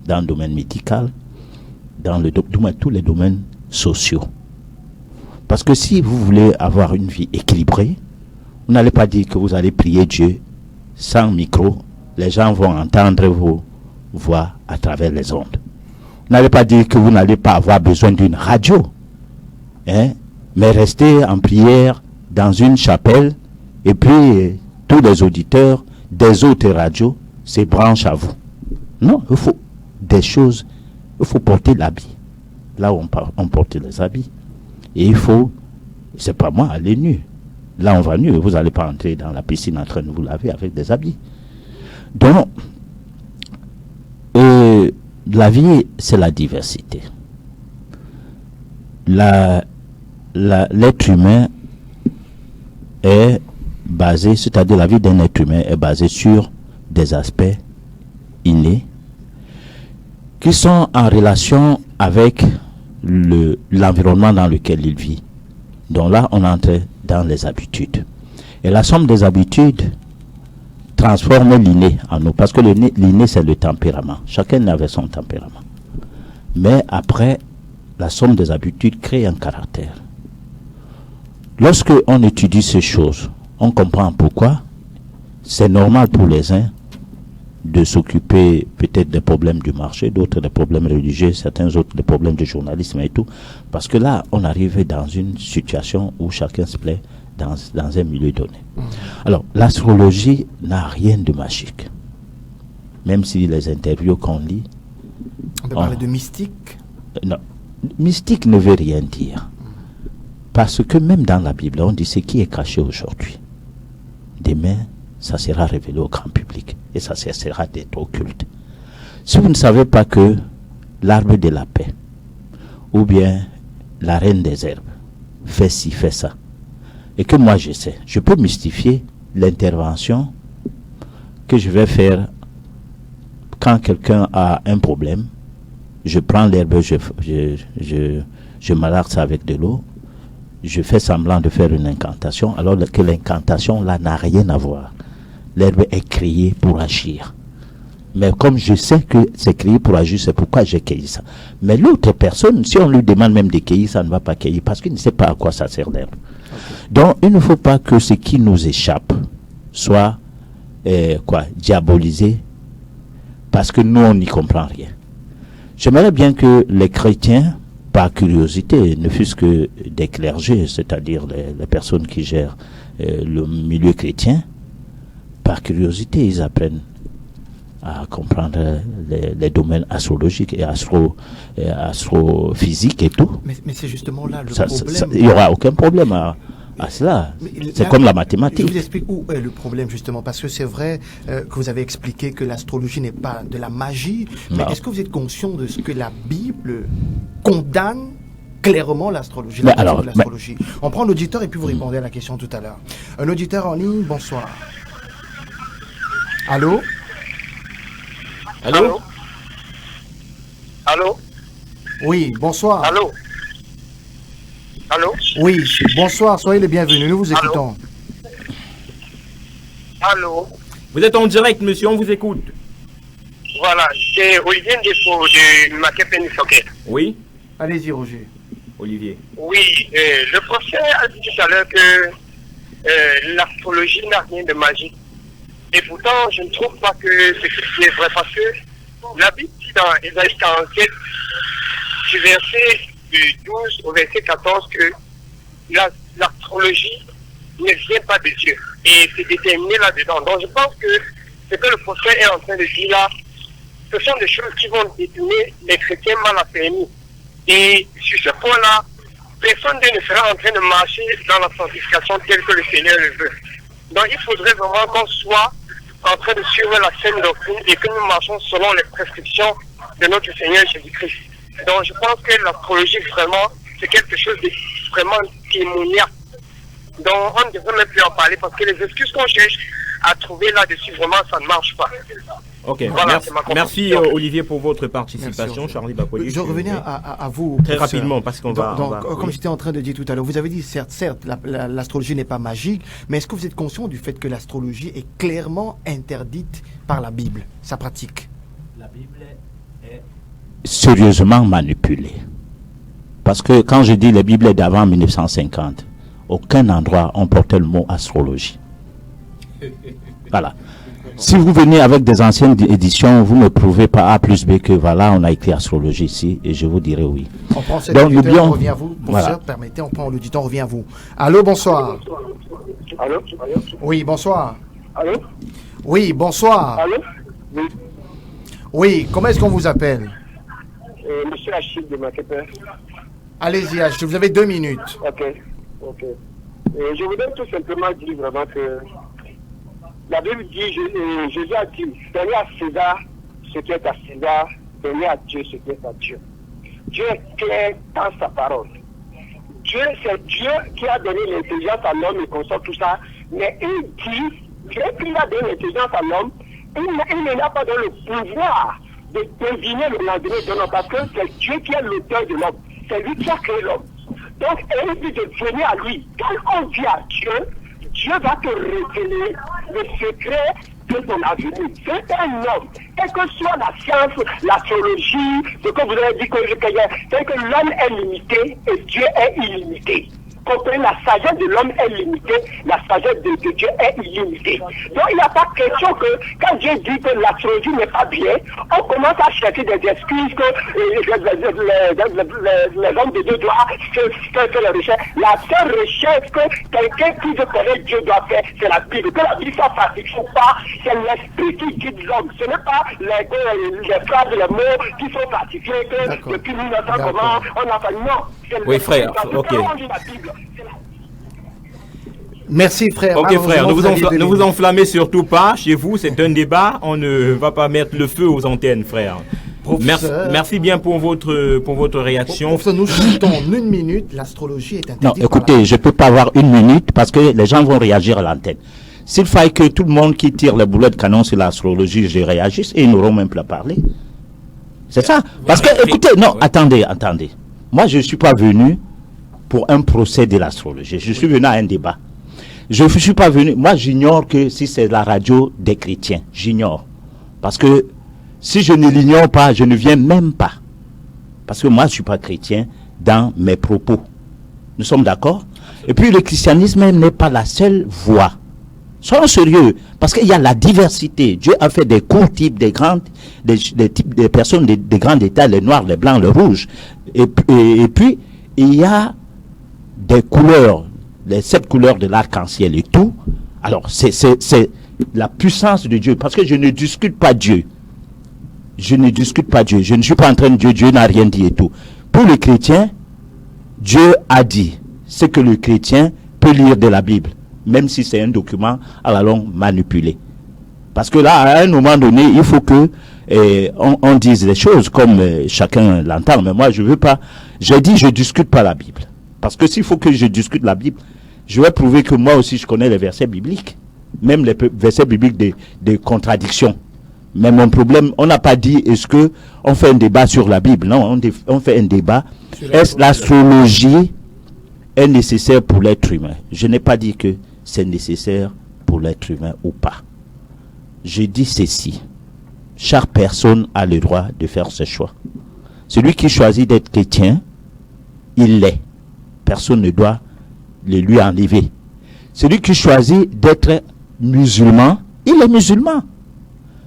Dans le domaine médical, dans tous les domaines sociaux. Parce que si vous voulez avoir une vie équilibrée, vous n'allez pas dire que vous allez prier Dieu sans micro. Les gens vont entendre vos voix à travers les ondes. Vous n'allez pas dire que vous n'allez pas avoir besoin d'une radio. Mais rester en prière dans une chapelle et puis tous les auditeurs des autres radios se branchent à vous. Non, il faut des choses, il faut porter l'habit. Là où on porte les habits. Et il faut, c'est pas moi, aller nu. Là on va nu, vous n'allez pas entrer dans la piscine en train de vous laver avec des habits. Donc, la vie, c'est la diversité. L'être humain est basé, c'est-à-dire la vie d'un être humain est basée sur des aspects innés qui sont en relation avec l'environnement dans lequel il vit. Donc là, on entre dans les habitudes. Et la somme des habitudes transforme l'inné en nous. Parce que l'inné, c'est le tempérament. Chacun avait son tempérament. Mais après, la somme des habitudes crée un caractère. Lorsque on étudie ces choses, on comprend pourquoi c'est normal pour les uns de s'occuper peut-être des problèmes du marché, d'autres des problèmes religieux, certains autres des problèmes de journalisme et tout. Parce que là, on arrive dans une situation où chacun se plaît dans un milieu donné. Alors, l'astrologie n'a rien de magique. Même si les interviews qu'on lit... On peut parler de mystique? Non, mystique ne veut rien dire. Parce que même dans la Bible, on dit ce qui est caché aujourd'hui. Demain, ça sera révélé au grand public. Et ça cessera d'être occulte. Si vous ne savez pas que l'arbre de la paix, ou bien la reine des herbes, fait ci, fait ça, et que moi je sais, je peux mystifier l'intervention que je vais faire quand quelqu'un a un problème. Je prends l'herbe, je malaxe avec de l'eau, je fais semblant de faire une incantation, alors que l'incantation là n'a rien à voir. L'herbe est créée pour agir. Mais comme je sais que c'est créé pour agir, c'est pourquoi j'ai cueilli ça. Mais l'autre personne, si on lui demande même de cueillir, ça ne va pas cueillir parce qu'il ne sait pas à quoi ça sert l'herbe. Donc, il ne faut pas que ce qui nous échappe soit diabolisé parce que nous, on n'y comprend rien. J'aimerais bien que les chrétiens, par curiosité, ne fût-ce que des clergés, c'est-à-dire les personnes qui gèrent le milieu chrétien, par curiosité, ils apprennent à comprendre les domaines astrologiques et astrophysiques et tout. Mais c'est justement là le problème. Il n'y aura aucun problème à cela. C'est comme la mathématique. Je vous explique où est le problème justement, parce que c'est vrai que vous avez expliqué que l'astrologie n'est pas de la magie, mais est-ce que vous êtes conscient de ce que la Bible condamne clairement l'astrologie, On prend l'auditeur et puis vous répondez à la question tout à l'heure. Un auditeur en ligne, bonsoir. Allô? Allô? Allô? Oui, bonsoir. Allô? Allô? Oui, bonsoir, soyez les bienvenus, nous vous écoutons. Allô? Vous êtes en direct, monsieur, on vous écoute. Voilà, c'est Olivier Ndefo de Makepeni Soket. Oui? Allez-y, Roger. Olivier. Oui, le professeur a dit tout à l'heure que l'astrologie n'a rien de magique. Et pourtant, je ne trouve pas que c'est ce qui est vrai, parce que la Bible dit dans Ésaïe 47, du verset 12 au verset 14, que l'astrologie ne vient pas de Dieu. Et c'est déterminé là-dedans. Donc je pense que ce que le prophète est en train de dire là, ce sont des choses qui vont détourner les chrétiens mal affermis. Et sur ce point-là, personne ne sera en train de marcher dans la sanctification telle que le Seigneur le veut. Donc il faudrait vraiment qu'on soit en train de suivre la saine doctrine et que nous marchons selon les prescriptions de notre Seigneur Jésus-Christ. Donc je pense que l'astrologie vraiment c'est quelque chose de vraiment démoniaque. Donc on ne devrait même plus en parler parce que les excuses qu'on cherche à trouver là-dessus vraiment ça ne marche pas. Ok, Voilà, merci Olivier pour votre participation. Merci, Charlie Bakoli. Je revenais à vous. Très rapidement parce qu'on va... Donc, comme j'étais en train de dire tout à l'heure, vous avez dit certes l'astrologie n'est pas magique, mais est-ce que vous êtes conscient du fait que l'astrologie est clairement interdite par la Bible, sa pratique? La Bible est sérieusement manipulée. Parce que quand je dis la Bible est d'avant 1950, aucun endroit on portait le mot astrologie. Voilà. Si vous venez avec des anciennes éditions, vous ne prouvez pas A plus B que voilà, on a écrit astrologie ici, et je vous dirai oui. On prend cet auditeur, on revient à vous. Bonsoir, permettez, on prend l'auditeur, on revient à vous. Allô, bonsoir. Allô? Oui, bonsoir. Allô? Oui, bonsoir. Allô? Oui. Oui, comment est-ce qu'on vous appelle? Monsieur Achille de Maquette. Allez-y, Achille, vous avez 2 minutes. Ok. Je voudrais tout simplement dire vraiment que la Bible dit, Jésus a dit, donnez à César ce qui est à César, donnez à Dieu ce qui est à Dieu. Dieu est clair dans sa parole. C'est Dieu qui a donné l'intelligence à l'homme et consort tout ça, mais il dit, Dieu qui a donné l'intelligence à l'homme, il n'a pas donné le pouvoir de deviner le lendemain de l'homme, parce que c'est Dieu qui est l'auteur de l'homme, c'est lui qui a créé l'homme. Donc, il dit de venir à lui. Quand on vit à Dieu, Dieu va te révéler le secret de ton avenir. C'est un homme. Quelle que soit la science, l'astrologie, ce que vous avez dit, c'est que l'homme est limité et Dieu est illimité. Comprenez, la sagesse de l'homme est limitée, la sagesse de Dieu est illimitée. Donc il n'y a pas question que, quand Dieu dit que l'astrologie n'est pas bien, on commence à chercher des excuses que les hommes de Dieu doivent faire la recherche. La seule recherche que quelqu'un qui veut connaître Dieu doit faire, c'est la Bible. Que la Bible soit pratique ou pas, c'est l'esprit qui guide l'homme. Ce n'est pas les phrases, les mots qui sont pratiqués que depuis 1900, comment on a fait. Non. Oui, frère, ok. Merci frère. Ok frère, ne vous enflammez surtout pas. Chez vous, c'est un débat. On ne va pas mettre le feu aux antennes, frère. Merci bien pour votre réaction. Professeur, nous chutons en 1 minute. L'astrologie est interdite. Non, écoutez, je ne peux pas avoir 1 minute parce que les gens vont réagir à l'antenne. S'il faille que tout le monde qui tire les boulets de canon sur l'astrologie, je réagisse et ils n'auront même plus à parler. C'est ça. Parce que, écoutez, non, attendez. Moi, je ne suis pas venu pour un procès de l'astrologie. Je suis venu à un débat. Je ne suis pas venu... Moi, j'ignore que si c'est la radio des chrétiens. J'ignore. Parce que si je ne l'ignore pas, je ne viens même pas. Parce que moi, je ne suis pas chrétien dans mes propos. Nous sommes d'accord? Et puis, le christianisme même n'est pas la seule voie. Soyons sérieux. Parce qu'il y a la diversité. Dieu a fait des courts types, des types de personnes, des grands détails, les noirs, les blancs, les rouges. Et puis, il y a des couleurs, les 7 couleurs de l'arc-en-ciel et tout. Alors, c'est la puissance de Dieu. Parce que je ne discute pas Dieu. Je ne discute pas Dieu. Je ne suis pas en train de dire Dieu n'a rien dit et tout. Pour le chrétien, Dieu a dit ce que le chrétien peut lire de la Bible, même si c'est un document à la longue manipulé. Parce que là, à un moment donné, il faut que on dise les choses comme chacun l'entend. Mais moi, je veux pas. J'ai dit, je discute pas la Bible. Parce que s'il faut que je discute la Bible, je vais prouver que moi aussi, je connais les versets bibliques. Même les versets bibliques des contradictions. Mais mon problème, on n'a pas dit, est-ce que on fait un débat sur la Bible? Non, on fait un débat. Est-ce l'astrologie est nécessaire pour l'être humain? Je n'ai pas dit que c'est nécessaire pour l'être humain ou pas. Je dis ceci. Chaque personne a le droit de faire ses choix. Celui qui choisit d'être chrétien, il l'est. Personne ne doit le lui enlever. Celui qui choisit d'être musulman, il est musulman.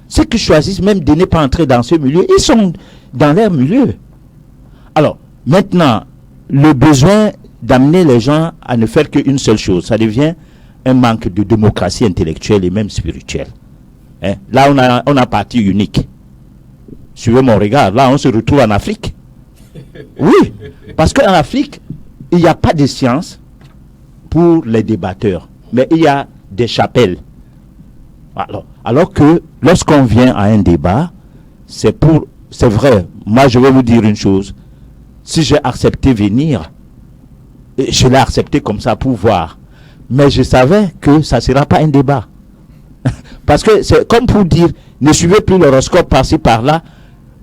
Ceux qui choisissent même de ne pas entrer dans ce milieu, ils sont dans leur milieu. Alors, maintenant, le besoin d'amener les gens à ne faire qu'une seule chose, ça devient un manque de démocratie intellectuelle et même spirituelle. Hein? Là, on a parti unique. Suivez mon regard, là, on se retrouve en Afrique. Oui, parce qu'en Afrique, il n'y a pas de science pour les débatteurs, mais il y a des chapelles. Alors que lorsqu'on vient à un débat, c'est vrai, moi je vais vous dire une chose, si j'ai accepté venir, je l'ai accepté comme ça pour voir, mais je savais que ça ne sera pas un débat. Parce que c'est comme pour dire, ne suivez plus l'horoscope par-ci par-là,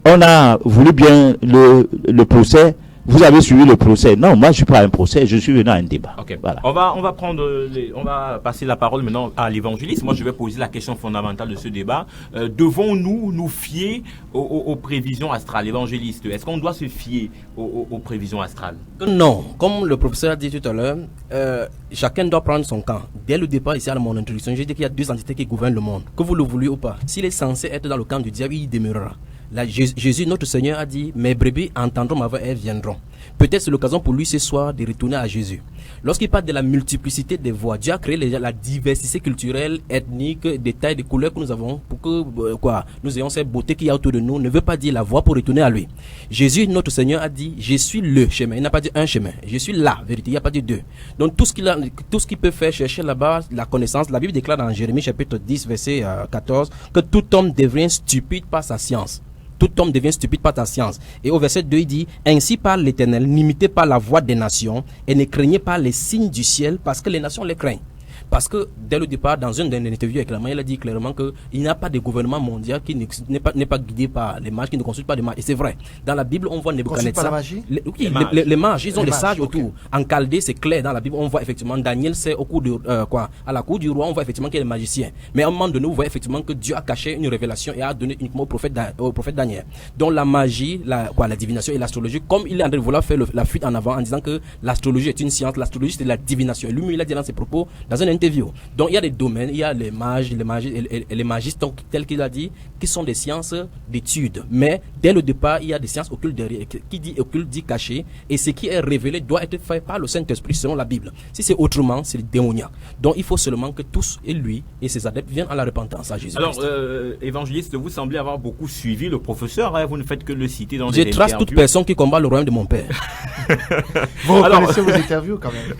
on a voulu bien le procès, vous avez suivi le procès. Non, moi je suis pas à un procès, je suis venu à un débat. Okay. Voilà. On va passer la parole maintenant à l'évangéliste. Moi je vais poser la question fondamentale de ce débat. Devons-nous nous fier aux prévisions astrales, évangéliste? Est-ce qu'on doit se fier aux prévisions astrales? Non, comme le professeur a dit tout à l'heure, chacun doit prendre son camp. Dès le départ, ici à mon introduction, j'ai dit qu'il y a deux entités qui gouvernent le monde, que vous le vouliez ou pas. S'il est censé être dans le camp du diable, il y demeurera. Là, Jésus, notre Seigneur, a dit, mes brebis entendront ma voix et elles viendront. Peut-être c'est l'occasion pour lui ce soir de retourner à Jésus. Lorsqu'il parle de la multiplicité des voix, Dieu a créé la diversité culturelle, ethnique, des tailles, des couleurs que nous avons pour que nous ayons cette beauté qu'il y a autour de nous. Ne veut pas dire la voix pour retourner à lui. Jésus, notre Seigneur, a dit, je suis le chemin. Il n'a pas dit un chemin. Je suis la vérité. Il n'a pas dit deux. Donc tout ce qu'il peut faire, chercher là-bas, la connaissance. La Bible déclare dans Jérémie chapitre 10, verset 14, que tout homme devient stupide par sa science. Tout homme devient stupide par ta science. Et au verset 2, il dit, ainsi parle l'Éternel, n'imitez pas la voix des nations et ne craignez pas les signes du ciel parce que les nations les craignent. Parce que dès le départ, dans une interview avec il a dit clairement qu'il n'y a pas de gouvernement mondial qui n'est pas guidé par les mages, qui ne consulte pas les mages. Et c'est vrai. Dans la Bible, on voit Nebuchadnezzar. Les mages, ils ont des sages autour. En Chaldée, c'est clair. Dans la Bible, on voit effectivement Daniel, c'est au cours de à la cour du roi, on voit effectivement qu'il y a des magiciens. Mais à un moment donné, on voit effectivement que Dieu a caché une révélation et a donné uniquement au prophète Daniel. Donc la magie, la divination et l'astrologie, comme il est en train de vouloir faire la fuite en avant en disant que l'astrologie est une science, l'astrologie c'est la divination. Et lui, il a dit dans ses propos, dans un interview. Donc il y a des domaines, il y a les mages, les magistes, tels qu'il a dit, qui sont des sciences d'études. Mais dès le départ, il y a des sciences occultes derrière. Qui dit occulte dit caché. Et ce qui est révélé doit être fait par le Saint-Esprit selon la Bible. Si c'est autrement, c'est démoniaque. Donc il faut seulement que tous, et lui et ses adeptes, viennent à la repentance à Jésus. Alors, évangéliste, vous semblez avoir beaucoup suivi le professeur. Hein, vous ne faites que le citer dans des interviews. Je trace toute personne qui combat le royaume de mon père. Vous reconnaissez vos interviews quand même.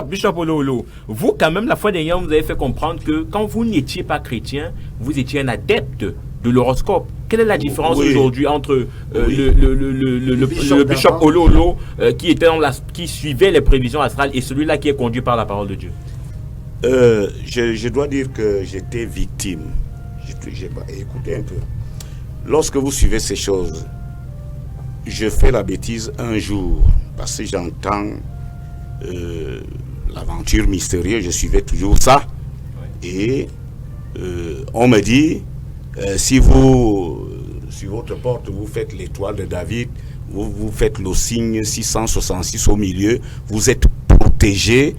Bishop Ololo, vous quand même la fois dernière vous avez fait comprendre que quand vous n'étiez pas chrétien, vous étiez un adepte de l'horoscope. Quelle est la différence aujourd'hui entre le Bishop Ololo qui suivait les prévisions astrales et celui-là qui est conduit par la parole de Dieu? Je dois dire que j'étais victime. Écoutez un peu. Lorsque vous suivez ces choses, je fais la bêtise un jour parce que j'entends l'aventure mystérieuse, je suivais toujours ça. Et on me dit, si vous, sur votre porte, vous faites l'étoile de David, vous faites le signe 666 au milieu, vous êtes protégé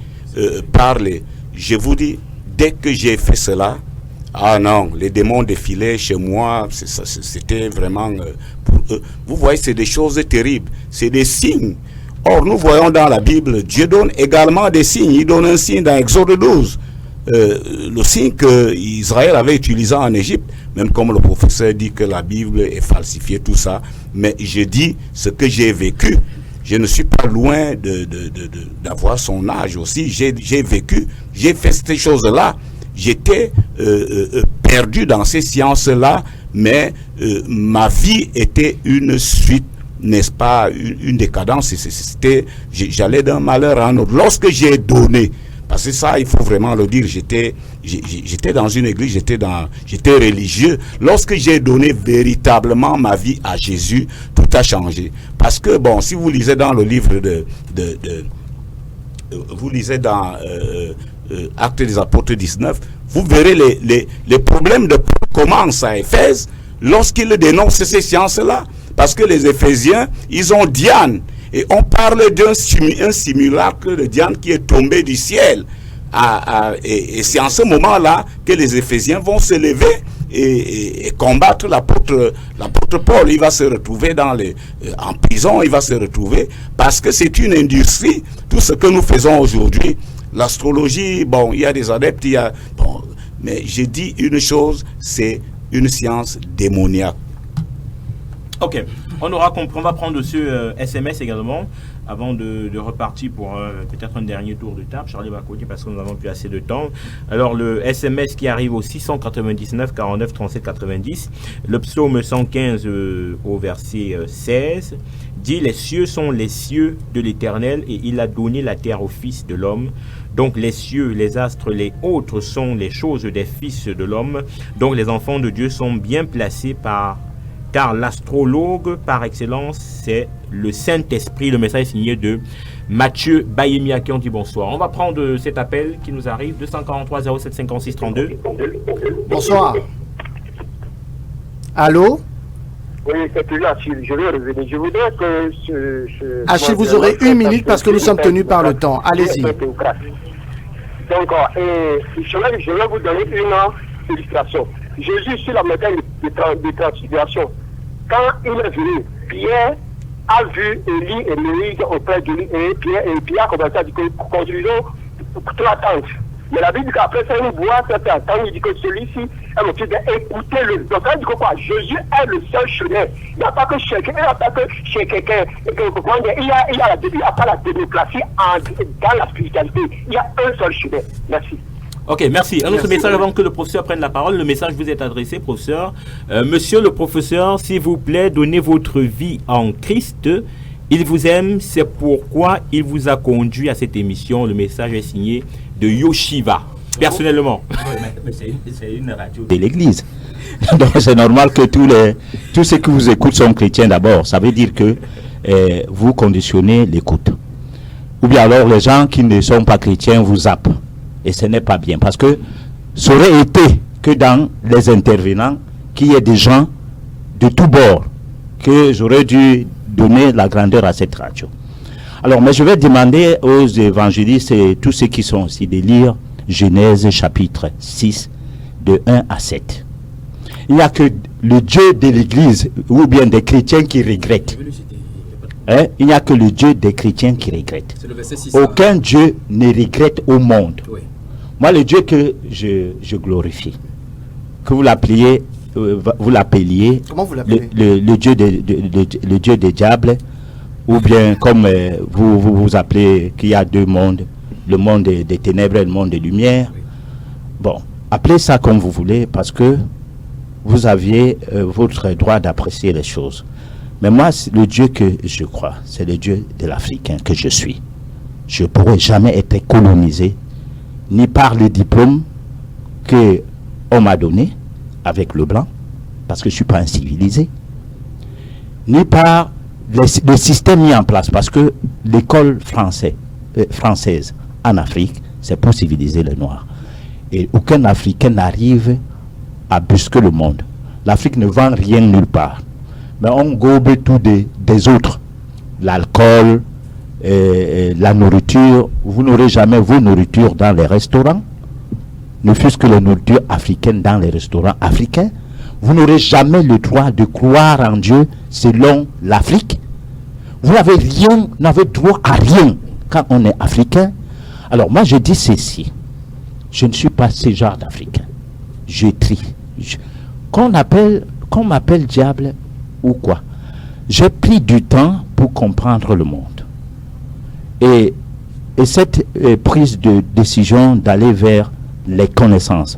par les... Je vous dis, dès que j'ai fait cela, ah non, les démons défilaient chez moi, c'était vraiment... vous voyez, c'est des choses terribles, c'est des signes. Or, nous voyons dans la Bible, Dieu donne également des signes. Il donne un signe dans Exode 12. Le signe qu'Israël avait utilisé en Égypte, même comme le professeur dit que la Bible est falsifiée, tout ça. Mais je dis ce que j'ai vécu. Je ne suis pas loin d'avoir son âge aussi. J'ai vécu, j'ai fait ces choses-là. J'étais perdu dans ces sciences-là, mais ma vie était une suite, n'est-ce pas, une décadence. J'allais d'un malheur à un autre. Lorsque j'ai donné, parce que ça, il faut vraiment le dire, j'étais dans une église, j'étais religieux. Lorsque j'ai donné véritablement ma vie à Jésus, tout a changé. Parce que, bon, si vous lisez dans le livre vous lisez dans Actes des Apôtres 19, vous verrez les problèmes de Paul commencent à Éphèse lorsqu'il dénonce ces sciences-là. Parce que les Éphésiens, ils ont Diane. Et on parle d'un simulacre de Diane qui est tombé du ciel. Et c'est en ce moment-là que les Éphésiens vont se lever et combattre l'apôtre Paul. Il va se retrouver en prison, il va se retrouver parce que c'est une industrie. Tout ce que nous faisons aujourd'hui, l'astrologie, bon, il y a des adeptes, mais j'ai dit une chose, c'est une science démoniaque. Ok, on aura compris, on va prendre ce SMS également. avant de repartir pour peut-être un dernier tour de table. Charlie va continuer parce que nous n'avons plus assez de temps. Alors, le SMS qui arrive au 699 49 37 90, le psaume 115 au verset 16, dit « Les cieux sont les cieux de l'Éternel et il a donné la terre au Fils de l'homme. » Donc les cieux, les astres, les autres sont les choses des fils de l'homme. Donc les enfants de Dieu sont bien placés car l'astrologue par excellence, c'est le Saint-Esprit. Le message est signé de Mathieu Bayemia qui ont dit bonsoir. On va prendre cet appel qui nous arrive, 243 07 56 32. Bonsoir. Allô? Oui, c'est toujours Achille. Je vais revenir. Je voudrais que Achille, vous aurez 1 minute parce que nous sommes tenus par le temps. Allez-y. Donc, je vais vous donner une illustration. Jésus, sur la montagne de transfiguration, quand il est venu, Pierre a vu Élie et Moïse auprès de lui, et Pierre a commencé à dire que construisons 3 tentes. Mais la Bible dit qu'après ça, il voit certains temps, il dit que celui-ci est motivé d'écouter-le. Donc, ça dit que quoi? Jésus est le seul chemin. Il n'y a pas que chez quelqu'un, il n'y a pas la démocratie dans la spiritualité. Il y a un seul chemin. Merci. Ok, merci. Un autre message avant que le professeur prenne la parole. Le message vous est adressé, professeur. Monsieur le professeur, s'il vous plaît, donnez votre vie en Christ. Il vous aime, c'est pourquoi il vous a conduit à cette émission. Le message est signé de Yoshiva, personnellement. Mais c'est une radio de l'église. Donc c'est normal que tous ceux qui vous écoutent sont chrétiens d'abord. Ça veut dire que vous conditionnez l'écoute. Ou bien alors les gens qui ne sont pas chrétiens vous zappent. Et ce n'est pas bien. Parce que ça aurait été que dans les intervenants, qu'il y ait des gens de tous bords, que j'aurais dû donner la grandeur à cette radio. Alors, mais je vais demander aux évangélistes et tous ceux qui sont ici de lire Genèse chapitre 6, de 1 à 7. Il n'y a que le Dieu de l'Église, ou bien des chrétiens qui regrettent. Il n'y a que le Dieu des chrétiens qui regrette. Aucun Dieu ne regrette au monde. Oui. Moi, le Dieu que je glorifie, que vous l'appeliez, comment vous l'appelez? le Dieu des diables, ou bien comme vous appelez qu'il y a 2 mondes, le monde des ténèbres et le monde des lumières. Oui. Bon, appelez ça comme vous voulez, parce que vous aviez votre droit d'apprécier les choses. Mais moi, le Dieu que je crois, c'est le Dieu de l'Africain que je suis. Je ne pourrai jamais être colonisé, ni par le diplôme qu'on m'a donné avec le blanc, parce que je ne suis pas un civilisé, ni par le système mis en place, parce que l'école française en Afrique, c'est pour civiliser les Noirs. Et aucun Africain n'arrive à brusquer le monde. L'Afrique ne vend rien nulle part. Mais on gobe tout des autres. L'alcool, la nourriture. Vous n'aurez jamais vos nourritures dans les restaurants. Ne fût-ce que la nourriture africaine dans les restaurants africains. Vous n'aurez jamais le droit de croire en Dieu selon l'Afrique. Vous n'avez droit à rien quand on est africain. Alors moi je dis ceci. Je ne suis pas ce genre d'Africain. Je trie. Qu'on m'appelle diable ou quoi. J'ai pris du temps pour comprendre le monde. Et cette prise de décision d'aller vers les connaissances,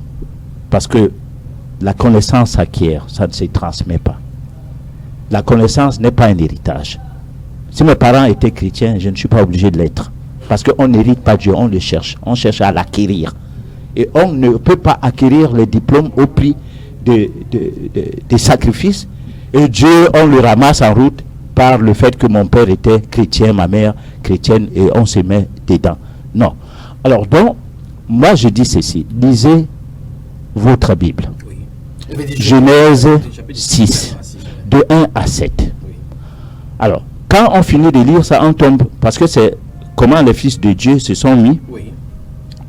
parce que la connaissance s'acquiert, ça ne se transmet pas. La connaissance n'est pas un héritage. Si mes parents étaient chrétiens, je ne suis pas obligé de l'être. Parce qu'on n'hérite pas Dieu, on le cherche. On cherche à l'acquérir. Et on ne peut pas acquérir les diplômes au prix des sacrifices. Et Dieu, on le ramasse en route par le fait que mon père était chrétien, ma mère chrétienne, et on se met dedans. Non. Alors donc, moi je dis ceci, lisez votre Bible. Oui. Genèse 6, de 1 à 7. Oui. Alors, quand on finit de lire ça, on tombe, parce que c'est comment les fils de Dieu se sont mis. Oui.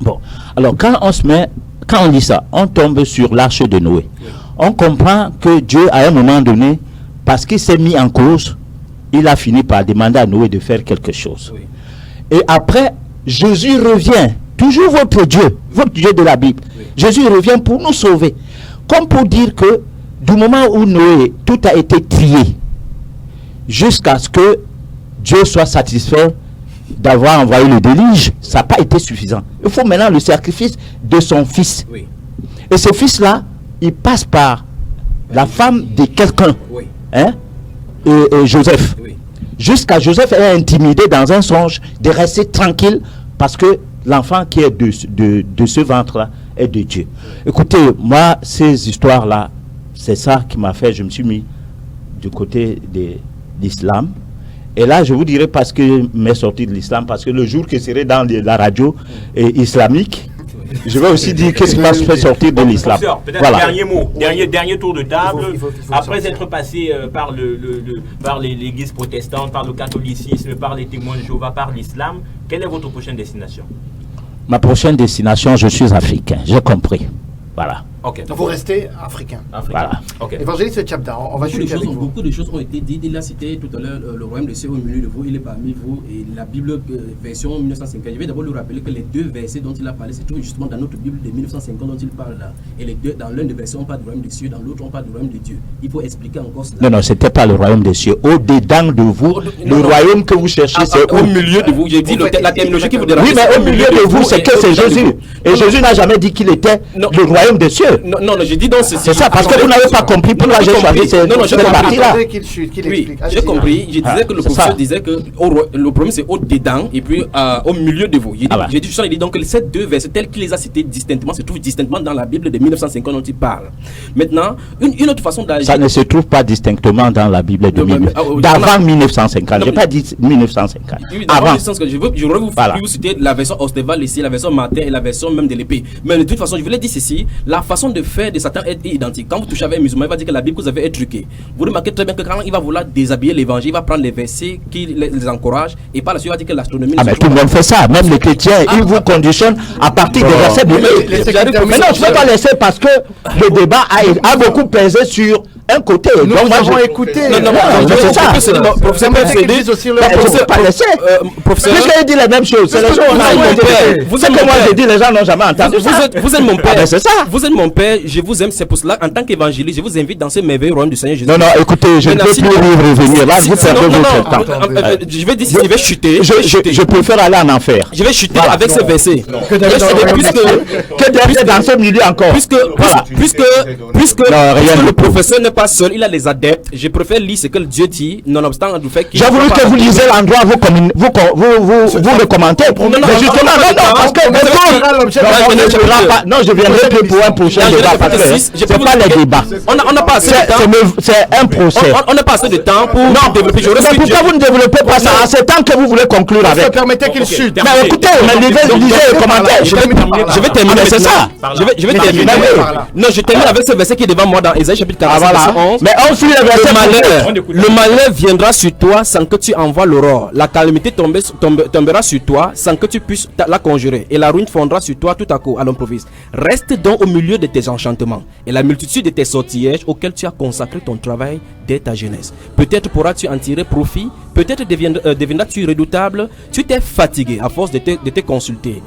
Bon, alors quand on lit ça, on tombe sur l'arche de Noé. Oui. On comprend que Dieu, à un moment donné, parce qu'il s'est mis en cause, il a fini par demander à Noé de faire quelque chose. Oui. Et après, Jésus revient, toujours votre Dieu de la Bible. Oui. Jésus revient pour nous sauver. Comme pour dire que du moment où Noé, tout a été trié, jusqu'à ce que Dieu soit satisfait d'avoir envoyé le déluge, ça n'a pas été suffisant. Il faut maintenant le sacrifice de son fils. Oui. Et ce fils-là, il passe par la femme de quelqu'un, Oui. hein, et Joseph. Oui. Jusqu'à Joseph est intimidé dans un songe de rester tranquille parce que l'enfant qui est de ce ventre-là est de Dieu. Écoutez, moi, ces histoires-là, c'est ça qui m'a fait, je me suis mis du côté de l'islam. Et là, je vous dirais parce que mes sorties de l'islam, parce que le jour que je serai dans la radio islamique, je vais aussi dire qu'est-ce qui va se faire sortir de l'islam. Peut-être Voilà. dernier mot, dernier tour de table. Après être passé par par l'église protestante, par le catholicisme, par les témoins de Jéhovah, par l'islam, quelle est votre prochaine destination? Ma prochaine destination, je suis africain, j'ai compris. Voilà. Ok. Vous restez africain. Voilà. Ok. Évangéliste Tchabda, on va chuter avec vous. Beaucoup de choses ont été dites. Il a cité tout à l'heure le royaume de Dieu au milieu de vous, il est parmi vous. Et la Bible version 1950. Je vais d'abord lui rappeler que les deux versets dont il a parlé se trouvent justement dans notre Bible de 1950 dont il parle là. Et les deux, dans l'un des versets on parle du royaume de Dieu, dans l'autre on parle du royaume de Dieu. Il faut expliquer encore cela. Non, c'était pas le royaume des cieux. Au-dedans de vous, le royaume que vous cherchez, c'est au milieu de vous. J'ai dit la terminologie qui vous dérange. Oui, mais au milieu de vous, c'est que c'est Jésus. Et Jésus n'a jamais dit qu'il était le royaume des cieux. Non, j'ai dit donc c'est ça, parce que vous n'avez pas compris pourquoi j'ai choisi cette partie-là. Oui, j'ai compris. Je disais que le professeur disait que le problème c'est au-dedans et puis au milieu de vous. J'ai dit donc que ces deux versets tels qu'il les a cités distinctement se trouvent distinctement dans la Bible de 1950 dont il parle. Maintenant, une autre façon d'agir. Ça ne se trouve pas distinctement dans la Bible d'avant 1950. Je n'ai pas dit 1950. Avant. Je voudrais vous citer la version Osteva ici, la version Martin et la version même de l'épée. Mais de toute façon, je voulais dire ceci, la façon de faire de Satan est identique. Quand vous touchez avec un musulman, il va dire que la Bible que vous avez est truquée. Vous remarquez très bien que quand il va vouloir déshabiller l'évangile, il va prendre les versets qui les encouragent et par la suite il va dire que l'astronomie. Ah, mais tout le monde fait ça. Même les chrétiens, ils vous conditionnent à partir des versets bibliques. Mais non, je ne peux pas laisser parce que le débat a beaucoup pesé sur un côté. Nous avons écouté. Non, c'est ça. Professeur, je ne peux pas laisser. Puisque il dit la même chose. C'est les gens on a écouté. Vous êtes que moi j'ai dit, les gens n'ont jamais entendu ça. Vous êtes mon père. C'est ça. Vous êtes mon père, je vous aime. C'est pour cela, en tant qu'évangéliste, je vous invite dans ce merveilleux royaume du Seigneur Jésus. Non, écoutez, je ne peux plus revenir. Là, vous perdez votre temps. Je vais dire si je vais chuter. Je préfère aller en enfer. Je vais chuter avec ce verset. Que derrière dans ce milieu encore. Puisque le professeur n'est pas seul, il a les adeptes. Je préfère lire ce que Dieu dit, nonobstant du fait qu'il. J'ai voulu que vous lisiez l'endroit, vous le commentez. Mais justement, non, parce que non, je viendrai plus pour un prochain débat. Parce que c'est pas les débats. On n'a pas assez de temps. C'est un procès. On n'a pas assez de temps pour développer. Mais pourquoi vous ne développez pas ça? C'est tant que vous voulez conclure avec. Permettez qu'il chute. Mais écoutez, lisez les commentaires. Je vais terminer. C'est ça. Je vais terminer. Non, je termine avec ce verset qui est devant moi dans Ésaïe chapitre 45 verset 11. Mais on suit le verset. Le malheur viendra sur toi sans que tu envoies l'aurore. La calamité tombera sur toi sans que tu puisses la conjurer. Et la ruine fondra sur toi tout à coup à l'improviste. Reste donc au milieu de tes enchantements et la multitude de tes sortilèges auxquels tu as consacré ton travail dès ta jeunesse. Peut-être pourras-tu en tirer profit. Peut-être deviendras-tu redoutable. Tu t'es fatigué à force de te consulter.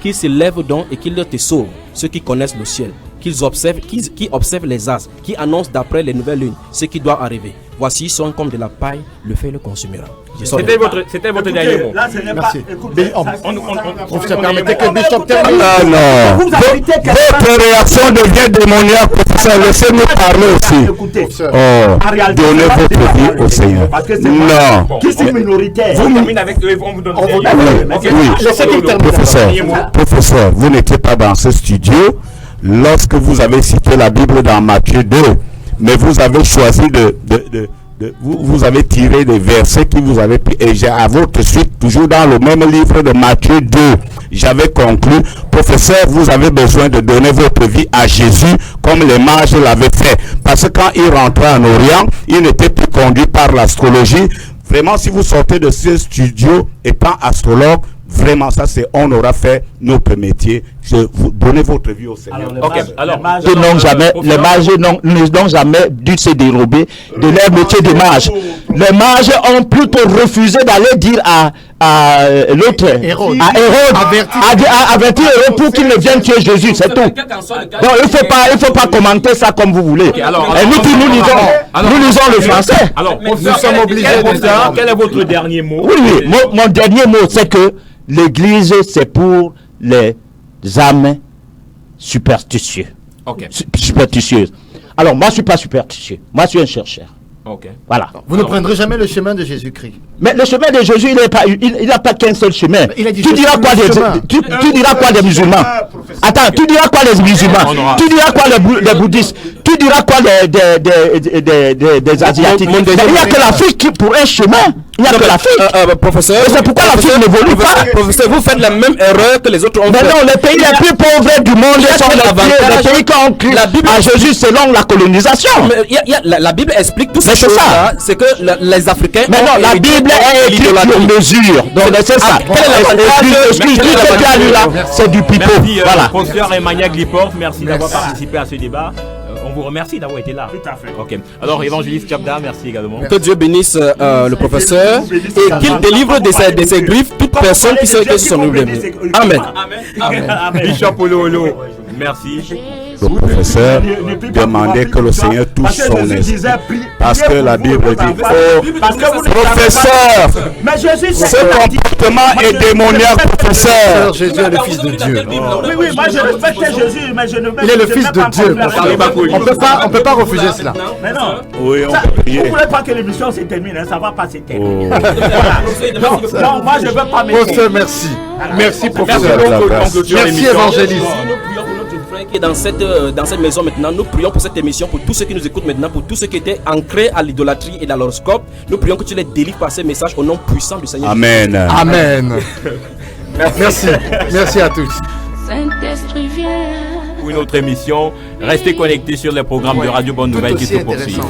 Qu'ils se lèvent donc et qu'ils te sauvent. Ceux qui connaissent le ciel. Qui observent les astres, qui annoncent d'après les nouvelles lunes ce qui doit arriver. Voici, ils sont comme de la paille, le feu le consumera. C'était votre dernier mot. Là, ce n'est pas. Professeur, permettez que Bishop termine. Non. Votre réaction devient démoniaque, professeur. Laissez-nous parler aussi. Donnez votre vie au Seigneur. Non. Qui sont minoritaires. Vous terminez avec eux, on vous donne. Oui, professeur, vous n'étiez pas dans ce studio lorsque vous avez cité la Bible dans Matthieu 2, mais vous avez choisi vous avez tiré des versets qui vous avaient pris, et à votre suite, toujours dans le même livre de Matthieu 2, j'avais conclu, professeur, vous avez besoin de donner votre vie à Jésus comme les mages l'avaient fait, parce que quand il rentrait en Orient, il n'était plus conduit par l'astrologie. Vraiment, si vous sortez de ce studio étant astrologue, vraiment ça, on aura fait notre métier. Donnez votre vie au Seigneur. Les mages n'ont jamais dû se dérober de leur métier de mage. Les mages ont plutôt refusé d'aller dire à l'autre, à Hérode, avertir Hérode pour qu'il ne vienne tuer Jésus, c'est tout. Donc il faut pas commenter ça comme vous voulez. Et nous lisons le français. Alors, nous sommes obligés de ça. Quel est votre dernier mot? Oui, mon dernier mot, c'est que l'Église, c'est pour les âmes superstitieuses. Superstitieuses. Alors, moi, je ne suis pas superstitieux. Moi, je suis un chercheur. Voilà. Vous ne prendrez jamais le chemin de Jésus-Christ. Mais le chemin de Jésus, il n'a pas qu'un seul chemin. Tu diras quoi des musulmans? Attends, tu diras quoi des musulmans? Tu diras quoi des bouddhistes? Tu diras quoi des asiatiques? Il n'y a que l'Afrique pour un chemin. Il n'y a que l'Afrique. Professeur, c'est pourquoi l'Afrique n'évolue pas. Professeur, vous faites la même erreur que les autres ont fait. Mais non, les pays les plus pauvres du monde sont les pays qui ont cru à Jésus selon la colonisation. La Bible explique tout ça. C'est ça. C'est que les Africains. Mais non, la Bible est écrite sur mesure. Donc c'est ça. C'est du pipeau. Voilà. Professeur Emmanuel Gliport, merci d'avoir participé à ce débat. On vous remercie d'avoir été là. Tout à fait. Ok. Alors, évangéliste Chapda, merci également. Que Dieu bénisse le professeur et qu'il délivre de ses griffes toute personne qui se que son nouveau. Amen. Amen. Bishop Olo, merci. Le professeur demandait que le Seigneur touche son esprit. Parce que la Bible dit, professeur, ce comportement est démoniaque, professeur. Jésus est le Fils de Dieu. Oui, moi je respecte Jésus, mais je ne Il est le Fils de Dieu. On peut pas refuser cela. Mais non. Oui, on peut prier. Vous ne voulez pas que l'émission se termine, ça ne va pas se terminer. Non, moi je ne veux pas me Professeur, merci. Merci, professeur. Merci, évangéliste. Qui est dans cette maison maintenant, nous prions pour cette émission, pour tous ceux qui nous écoutent maintenant, pour tous ceux qui étaient ancrés à l'idolâtrie et à l'horoscope. Nous prions que tu les délivres par ces messages au nom puissant du Seigneur. Amen. Amen. Merci. Merci à tous. Saint-Esprit vient. Pour une autre émission, restez connectés sur les programmes de Radio Bonne Nouvelle qui se poursuivent.